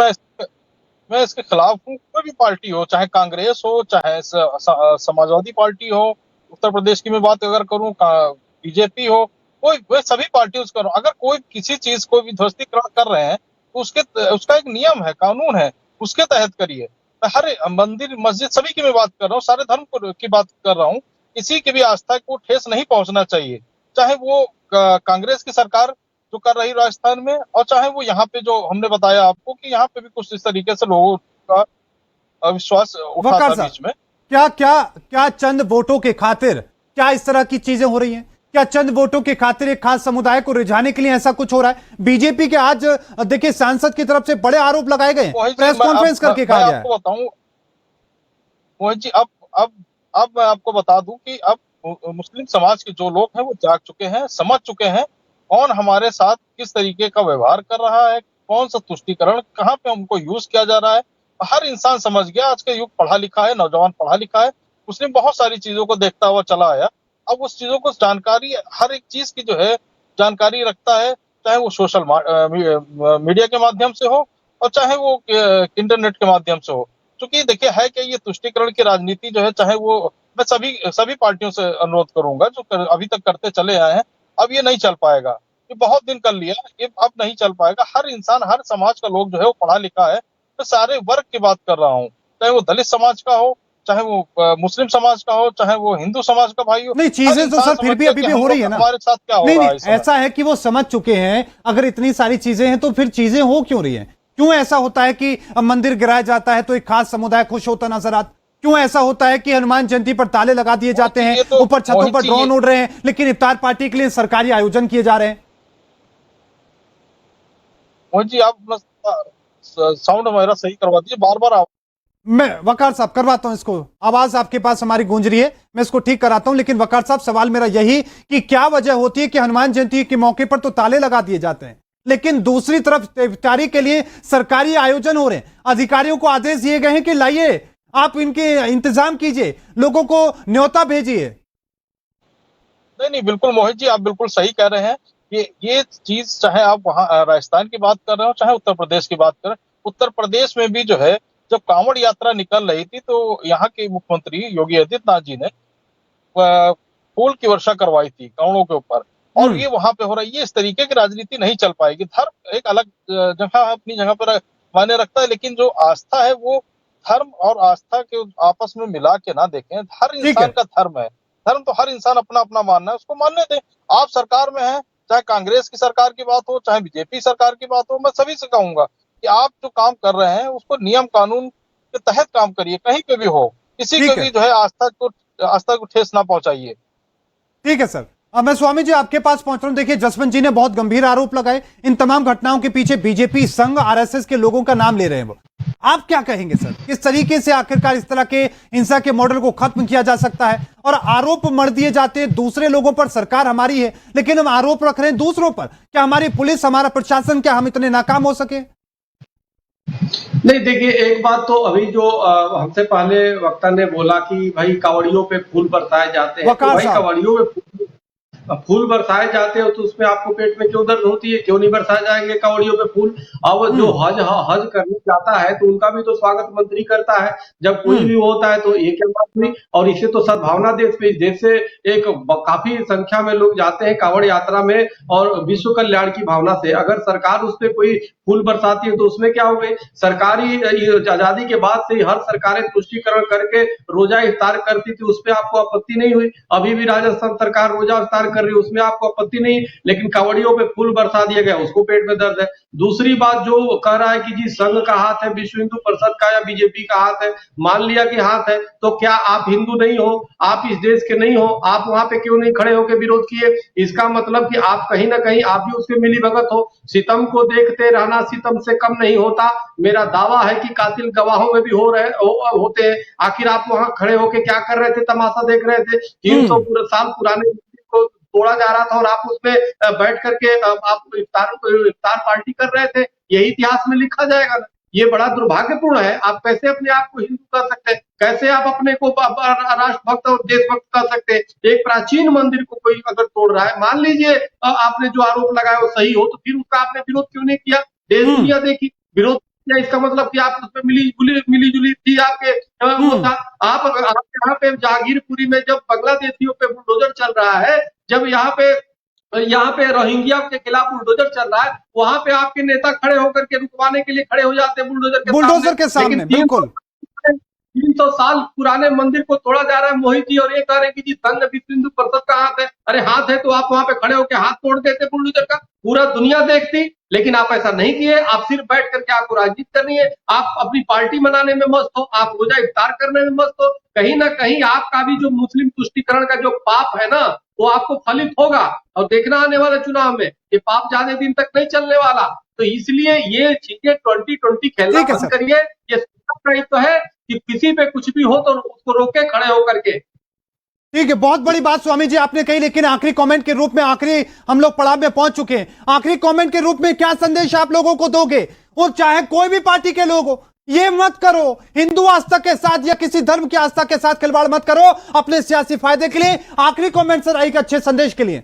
मैं इसके खिलाफ हूँ। कोई भी पार्टी हो, चाहे कांग्रेस हो, चाहे समाजवादी पार्टी हो, उत्तर प्रदेश की मैं बात अगर करूँ, बीजेपी हो, कोई सभी पार्टी करो, अगर कोई किसी चीज को भी ध्वस्तीकरण कर रहे हैं तो उसका एक नियम है, कानून है, उसके तहत करिए। हर मंदिर मस्जिद सभी की मैं बात कर रहा हूँ, सारे धर्म की बात कर रहा हूँ, किसी की भी आस्था को ठेस नहीं पहुंचना चाहिए, चाहे वो कांग्रेस की सरकार जो कर रही राजस्थान में, और चाहे वो यहाँ पे जो हमने बताया आपको कि यहाँ पे भी कुछ इस तरीके से लोगों का अविश्वास उठा था बीच में। क्या चंद वोटों के खातिर क्या इस तरह की चीजें हो रही हैं? क्या चंद वोटों के खातिर एक खास समुदाय को रिझाने के लिए ऐसा कुछ हो रहा है? बीजेपी के आज देखिए सांसद की तरफ से बड़े आरोप लगाए गए, प्रेस कॉन्फ्रेंस करके कहा गया है। आपको बताऊं मोहित जी, अब मैं आपको बता दूं कि अब मुस्लिम समाज के जो लोग हैं वो जाग चुके हैं, समझ चुके हैं कौन हमारे साथ किस तरीके का व्यवहार कर रहा है, कौन सा तुष्टीकरण कहाँ पे हमको यूज किया जा रहा है। हर इंसान समझ गया, आज का युग पढ़ा लिखा है, नौजवान पढ़ा लिखा है, उसने बहुत सारी चीजों को देखता हुआ चला आया। अब उस चीजों को जानकारी, हर एक चीज की जो है जानकारी रखता है, चाहे वो सोशल मीडिया के माध्यम से हो और चाहे वो इंटरनेट के माध्यम से हो। क्योंकि देखिए है कि ये तुष्टीकरण की राजनीति जो है, चाहे वो, मैं सभी पार्टियों से अनुरोध करूंगा जो अभी तक करते चले आए हैं, अब ये नहीं चल पाएगा, ये बहुत दिन कर लिया, ये अब नहीं चल पाएगा। हर इंसान, हर समाज का लोग जो है वो पढ़ा लिखा है। मैं सारे वर्ग की बात कर रहा हूँ, चाहे वो दलित समाज का हो, चाहे वो मुस्लिम समाज का हो, चाहे वो हिंदू समाज का भाई हो। नहीं, चीजें तो सर फिर भी अभी भी हो रही है ना, हमारे साथ क्या हो रहा है? ऐसा है कि वो समझ चुके हैं, अगर इतनी सारी चीजें हैं तो फिर चीजें हो क्यों रही हैं? क्यों ऐसा होता है कि मंदिर गिराया जाता है तो एक खास समुदाय खुश होता नजर आता? क्यों ऐसा होता है कि हनुमान जयंती पर ताले लगा दिए जाते हैं, ऊपर छतों पर ड्रोन उड़ रहे हैं, लेकिन इफ्तार पार्टी के लिए सरकारी आयोजन किए जा रहे हैं? मोहित जी आप साउंड हमारा सही करवा दीजिए, बार बार मैं वकार साहब करवाता हूं, इसको आवाज आपके पास हमारी गूंज रही है, मैं इसको ठीक कराता हूं। लेकिन वकार साहब सवाल मेरा यही कि क्या वजह होती है कि हनुमान जयंती के मौके पर तो ताले लगा दिए जाते हैं, लेकिन दूसरी तरफ इफ्तारी के लिए सरकारी आयोजन हो रहे हैं, अधिकारियों को आदेश दिए गए हैं कि लाइए, आप इनके इंतजाम कीजिए, लोगों को न्योता भेजिए। नहीं, बिल्कुल मोहित जी आप बिल्कुल सही कह रहे हैं। ये चीज, चाहे आप वहां राजस्थान की बात कर रहे हो, चाहे उत्तर प्रदेश की बात करें, उत्तर प्रदेश में भी जो है जब कांवड़ यात्रा निकल रही थी तो यहाँ के मुख्यमंत्री योगी आदित्यनाथ जी ने फूल की वर्षा करवाई थी कांवड़ों के ऊपर, और ये वहां पे हो रहा है। ये इस तरीके की राजनीति नहीं चल पाएगी। धर्म एक अलग जगह अपनी जगह पर मायने रखता है, लेकिन जो आस्था है वो धर्म और आस्था के आपस में मिला के ना देखें। हर इंसान का धर्म है, धर्म तो हर इंसान अपना अपना मानना है, उसको मानने दें। आप सरकार में हैं, चाहे कांग्रेस की सरकार की बात हो, चाहे बीजेपी सरकार की बात हो, मैं सभी से कहूंगा कि आप जो काम कर रहे हैं उसको नियम कानून के तहत काम करिए, कहीं पे भी हो, किसी को भी जो है आस्था को ठेस ना पहुंचाइए। ठीक है सर। अब मैं स्वामी जी आपके पास पहुंच रहा हूं। देखिए, जसवंत जी ने बहुत गंभीर आरोप लगाए। इन तमाम घटनाओं के पीछे बीजेपी, संघ, आरएसएस के लोगों का नाम ले रहे हैं वो। आप क्या कहेंगे सर, किस तरीके से आखिरकार इस तरह के हिंसा के मॉडल को खत्म किया जा सकता है? और आरोप मर दिए जाते हैं दूसरे लोगों पर, सरकार हमारी है लेकिन हम आरोप रख रहे हैं दूसरों पर। क्या हमारी पुलिस, हमारा प्रशासन, क्या हम इतने नाकाम हो सके? नहीं, देखिए, एक बात तो अभी जो हमसे पहले वक्ता ने बोला कि भाई कावड़ियों पे फूल बरसाए जाते हैं, तो भाई कावड़ियों पे फूल बरसाए जाते हो तो उसमें आपको पेट में क्यों दर्द होती है? क्यों नहीं बरसाए जाएंगे कावड़ियों पे फूल? अब जो हज करने जाता है तो उनका भी तो स्वागत मंत्री करता है। जब कोई भी होता है तो ये क्या बात हुई? और इसे तो सद्भावना देश से एक काफी संख्या में लोग जाते हैं कावड़ यात्रा में, और विश्व कल्याण की भावना से। अगर सरकार उस पर कोई फूल बरसाती है तो उसमें क्या हो गई? सरकारी आजादी के बाद से हर सरकारें तुष्टीकरण करके रोजा इफ्तार करती थी, उस पर आपको आपत्ति नहीं हुई। अभी भी राजस्थान सरकार रोजा इफ्तार कर रही है, उसमें आपको आपत्ति नहीं, लेकिन कावड़ियों पे फूल बरसा दिया गया, उसको पेट में दर्द है। दूसरी बात जो कह रहा है कि जी संघ का हाथ है, विश्व हिंदू परिषद का या बीजेपी का हाथ है, मान लिया कि हाथ है, तो क्या आप हिंदू नहीं हो? आप इस देश के नहीं हो? आप वहां पे क्यों नहीं खड़े होकर विरोध किए? इसका मतलब कि आप कहीं ना कहीं आप भी उसके मिली भगत हो। सितम को देखते रहना सितम से कम नहीं होता। मेरा दावा है कि कातिल गवाहों में भी होते हैं। आखिर आप वहां खड़े होकर क्या कर रहे थे? तमाशा देख रहे थे? 300 साल पुराने को तोड़ा जा रहा था और आप उसमें बैठ करके आप इफ्तार पार्टी कर रहे थे। यही इतिहास में लिखा जाएगा ना। ये बड़ा दुर्भाग्यपूर्ण है। आप कैसे अपने आप को हिंदू कर सकते हैं? कैसे आप अपने को राष्ट्रभक्त और देशभक्त कर सकते हैं? एक प्राचीन मंदिर को कोई अगर तोड़ रहा है, मान लीजिए आपने जो आरोप लगाया वो सही हो, तो फिर उसका आपने विरोध क्यों नहीं किया? देश दुनिया देखी, विरोध किया, इसका मतलब कि आप उसमें मिली जुली थी आपके। आप यहाँ पे जहांगीरपुरी में जब बांग्लादेशियों पे बुलडोजर चल रहा है, जब यहाँ पे रोहिंग्या के खिलाफ बुलडोजर चल रहा है, वहां पे आपके नेता खड़े होकर के रुकवाने के लिए खड़े हो जाते हैं बुलडोजर के सामने। बिल्कुल 300 साल पुराने मंदिर को तोड़ा जा रहा है मोहित जी, और ये कह रहे हैं कि जी संघ विश्व हिंदू परिषद का हाथ है। अरे हाथ है तो आप वहां पे खड़े होकर हाथ तोड़ देते बुलडोजर का, पूरा दुनिया देखती। लेकिन आप ऐसा नहीं किए। आप सिर्फ बैठ करके आपको राजनीति करनी है, आप अपनी पार्टी मनाने में मस्त हो, आप रोजा इफ्तार करने में मस्त हो। कहीं ना कहीं आपका भी जो मुस्लिम तुष्टीकरण का जो पाप है ना, वो आपको फलित होगा। और देखना आने वाले चुनाव में ये पाप ज्यादा दिन तक नहीं चलने वाला। तो इसलिए ये चीजें 2020 खेलना बंद करिए। ये तो है कि किसी पे कुछ भी हो तो उसको रोके खड़े होकर के। ठीक है, बहुत बड़ी बात स्वामी जी आपने कही, लेकिन आखिरी कमेंट के रूप में, आखिरी हम लोग पड़ाव में पहुंच चुके हैं, आखिरी कमेंट के रूप में क्या संदेश आप लोगों को दोगे? वो चाहे कोई भी पार्टी के लोग हो, ये मत करो, हिंदू आस्था के साथ या किसी धर्म की आस्था के साथ खिलवाड़ मत करो अपने सियासी फायदे के लिए। आखिरी कमेंट सर एक अच्छे संदेश के लिए।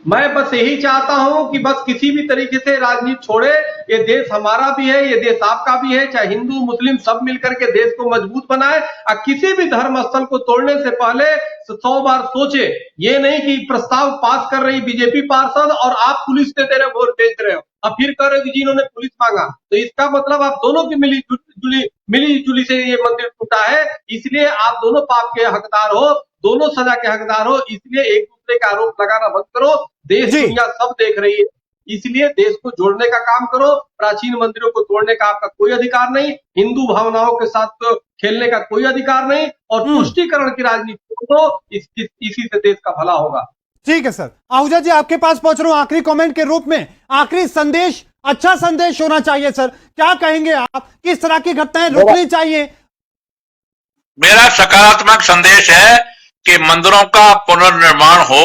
मैं बस यही चाहता हूं कि बस किसी भी तरीके से राजनीति छोड़े। ये देश हमारा भी है, ये देश आपका भी है, चाहे हिंदू मुस्लिम सब मिलकर के देश को मजबूत बनाए। और किसी भी धर्म स्थल को तोड़ने से पहले 100 बार सोचे। ये नहीं कि प्रस्ताव पास कर रही बीजेपी पार्षद और आप पुलिस से तेरे वोट बेच रहे हो, अब फिर कह रहे हो कि जिन्होंने पुलिस मांगा, तो इसका मतलब आप दोनों की मिली जुली से ये मंदिर टूटा है। इसलिए आप दोनों पाप के हकदार हो, दोनों सजा के हकदार हो। इसलिए एक दूसरे का आरोप लगाना बंद करो। देश दुनिया सब देख रही है, इसलिए देश को जोड़ने का काम करो। प्राचीन मंदिरों को तोड़ने का आपका कोई अधिकार नहीं, हिंदू भावनाओं के साथ खेलने का कोई अधिकार नहीं, और तुष्टीकरण की राजनीति को इसी से देश का भला होगा। ठीक है सर। आहूजा जी आपके पास पहुंच रहा हूं आखिरी कमेंट के रूप में। आखिरी संदेश, अच्छा संदेश होना चाहिए सर, क्या कहेंगे आप? किस तरह की घटनाएं रोकनी चाहिए? मेरा सकारात्मक संदेश है कि मंदिरों का पुनर्निर्माण हो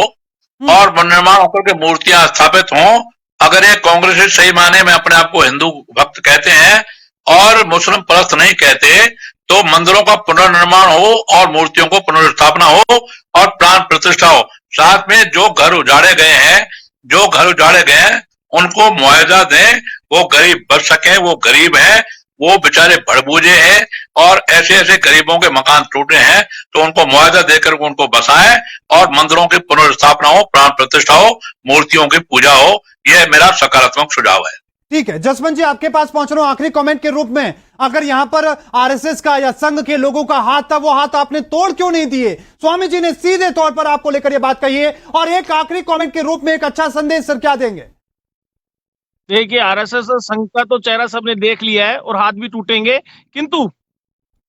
और पुनर्निर्माण होकर के मूर्तियां स्थापित हों। अगर ये कांग्रेसी सही माने में अपने आप को हिंदू भक्त कहते हैं और मुस्लिम परस्त नहीं कहते, तो मंदिरों का पुनर्निर्माण हो और मूर्तियों को पुनर्स्थापना हो और प्राण प्रतिष्ठा हो। साथ में जो घर उजाड़े गए हैं उनको मुआवजा दें। वो गरीब बच सके, वो गरीब है, वो बेचारे भड़बूजे हैं और ऐसे ऐसे गरीबों के मकान टूटे हैं तो उनको मुआवजा देकर उनको बसाएं और मंदिरों की पुनर्स्थापना हो, प्राण प्रतिष्ठा हो, मूर्तियों की पूजा हो। यह मेरा सकारात्मक सुझाव है। ठीक है जसवंत जी, आपके पास पहुंच रहा हूं आखिरी कमेंट के रूप में। अगर यहां पर आरएसएस का या संघ के लोगों का हाथ था, वो हाथ आपने तोड़ क्यों नहीं दिए? स्वामी जी ने सीधे तौर पर आपको लेकर यह बात कही है। और एक आखिरी कमेंट के रूप में एक अच्छा संदेश सर क्या देंगे? देखिए, आरएसएस और संघ का तो चेहरा सबने देख लिया है और हाथ भी टूटेंगे, किंतु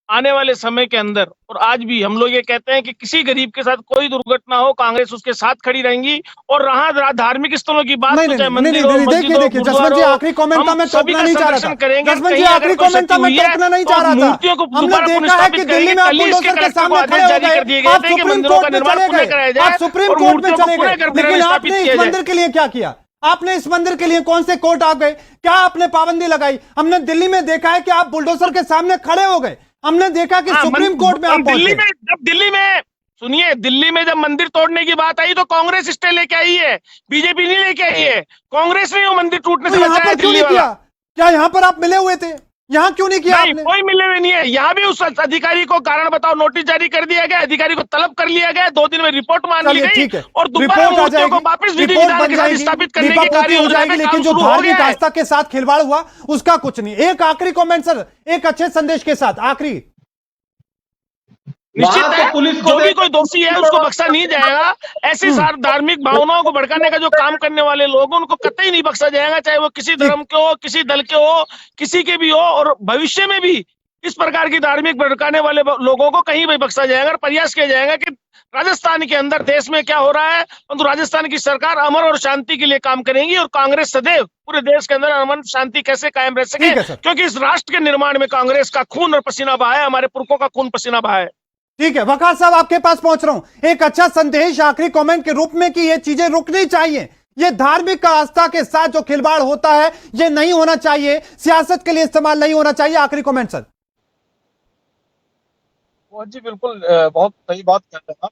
आने वाले समय के अंदर और आज भी हम लोग ये कहते हैं कि किसी गरीब के साथ कोई दुर्घटना हो, कांग्रेस उसके साथ खड़ी रहेंगी। और रहा धार्मिक स्थलों की बात, नहीं, तो चाहे नहीं, मंदिर नहीं, हो, नहीं, मस्जिद हो, देखिए, जसवंत जी, आखिरी कमेंट था, मैं टोकना नहीं चाह रहा था। जसवंत जी, आखिरी कमेंट था, मैं टोकना नहीं चाह रहा था। हमने देखा है कि दिल्ली में आप बुलडोजर के सामने खड़े हो गए, आप सुप्रीम कोर्ट में चले गए, आप सुप्रीम कोर्ट में चले गए, लेकिन आपने इस मंदिर के लिए क्या किया? आपने इस मंदिर के लिए कौन से कोर्ट आ गए? क्या आपने पाबंदी लगाई? हमने दिल्ली में देखा है कि आप बुलडोजर के सामने खड़े हो गए। हमने देखा कि सुप्रीम कोर्ट में आप पहुंचे। सुनिए, दिल्ली में जब मंदिर तोड़ने की बात आई तो कांग्रेस स्टे लेके आई है, बीजेपी नहीं लेके आई है। कांग्रेस ने वो मंदिर टूटने से बचाया। क्यों नहीं किया? क्या यहाँ पर आप मिले हुए थे? यहाँ क्यों नहीं किया आपने? कोई मिले हुए नहीं है। यहाँ भी उस अधिकारी को कारण बताओ नोटिस जारी कर दिया गया, अधिकारी को तलब कर लिया गया, 2 दिन में रिपोर्ट मान ली गई और दोबारा मूर्तियों को वापस विधि विधान के साथ स्थापित करने की कार्य हो जाएगी। लेकिन जो धार्मिक आस्था के साथ खिलवाड़ हुआ उसका कुछ नहीं। एक आखिरी कमेंट सर, एक अच्छे संदेश के साथ आखिरी। निश्चित है, पुलिस को जो भी कोई दोषी है उसको बख्शा नहीं जाएगा। ऐसी सारी धार्मिक भावनाओं को भड़काने का जो काम करने वाले लोग हैं उनको कतई नहीं बख्शा जाएगा, चाहे वो किसी धर्म के हो, किसी दल के हो, किसी के भी हो। और भविष्य में भी इस प्रकार की धार्मिक भड़काने वाले लोगों को कहीं भी बख्शा जाएगा और प्रयास किया जाएगा कि राजस्थान के अंदर देश में क्या हो रहा है, परंतु राजस्थान की सरकार अमर और शांति के लिए काम करेगी और कांग्रेस सदैव पूरे देश के अंदर अमन शांति कैसे कायम रह सके, क्योंकि इस राष्ट्र के निर्माण में कांग्रेस का खून और पसीना बहा है, हमारे पुरखों का खून पसीना बहा है। ठीक है वकार साहब, आपके पास पहुंच रहा हूं। एक अच्छा संदेश आखिरी कमेंट के रूप में कि ये चीजें रुकनी चाहिए। ये धार्मिक आस्था के साथ जो खिलवाड़ होता है ये नहीं होना चाहिए, सियासत के लिए इस्तेमाल नहीं होना चाहिए। आखिरी कमेंट सर। जी बिल्कुल, बहुत सही बात कह रहे हैं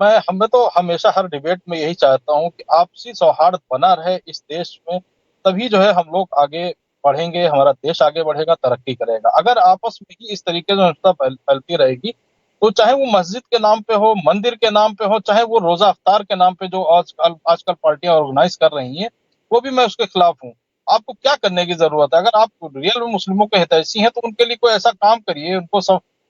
आप। मैं तो हमेशा हर डिबेट में यही चाहता हूं कि आपसी सौहार्द बना रहे इस देश में, तभी जो है हम लोग आगे बढ़ेंगे, हमारा देश आगे बढ़ेगा, तरक्की करेगा। अगर आपस में ही इस तरीके से हिंसा फैलती रहेगी तो चाहे वो मस्जिद के नाम पे हो, मंदिर के नाम पे हो, चाहे वो रोजा अफ्तार के नाम पे जो आजकल पार्टियां ऑर्गेनाइज कर रही हैं, वो भी मैं उसके खिलाफ हूँ। आपको क्या करने की जरूरत है? अगर आप रियल मुस्लिमों के हितैषी हैं तो उनके लिए कोई ऐसा काम करिए, उनको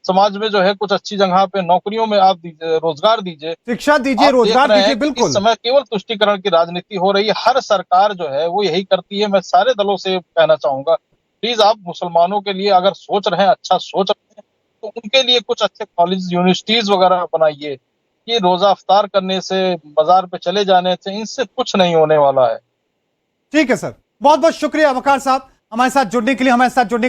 समाज में जो है कुछ अच्छी जगह पे नौकरियों में आप रोजगार दीजिए, शिक्षा दीजिए, रोजगार दीजिए। बिल्कुल, इस समय केवल तुष्टीकरण की राजनीति हो रही है, हर सरकार जो है वो यही करती है। मैं सारे दलों से कहना चाहूंगा, प्लीज आप मुसलमानों के लिए अगर सोच रहे हैं, अच्छा सोच रहे हैं, तो उनके लिए कुछ अच्छे कॉलेज यूनिवर्सिटीज वगैरह बनाइए। कि रोजा अफ्तार करने से, बाजार पे चले जाने से, इनसे कुछ नहीं होने वाला है। ठीक है सर, बहुत बहुत शुक्रिया वकार साहब हमारे साथ जुड़ने के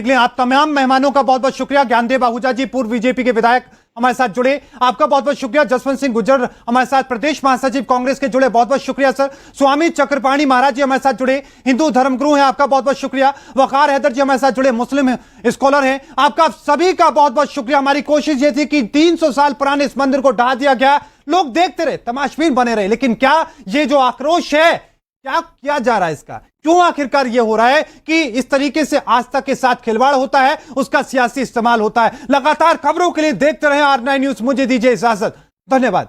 लिए। आप तमाम मेहमानों का बहुत बहुत शुक्रिया। ज्ञानदेव आहूजा जी पूर्व बीजेपी के विधायक हमारे साथ जुड़े, आपका बहुत बहुत शुक्रिया। जसवंत सिंह गुर्जर हमारे साथ प्रदेश महासचिव कांग्रेस के जुड़े, बहुत बहुत शुक्रिया सर। स्वामी चक्रपाणी महाराज जी हमारे साथ जुड़े, हिंदू धर्मगुरु हैं, आपका बहुत बहुत शुक्रिया। वकार हैदर जी हमारे साथ जुड़े, मुस्लिम स्कॉलर हैं, आपका सभी का बहुत बहुत शुक्रिया। हमारी कोशिश ये थी कि 300 साल पुराने इस मंदिर को ढहा दिया गया, लोग देखते रहे, तमाशबीन बने रहे, लेकिन क्या ये जो आक्रोश है क्या किया जा रहा है, इसका क्यों आखिरकार यह हो रहा है कि इस तरीके से आस्था के साथ खिलवाड़ होता है, उसका सियासी इस्तेमाल होता है। लगातार खबरों के लिए देखते रहे R9 न्यूज। मुझे दीजिए इजाजत, धन्यवाद।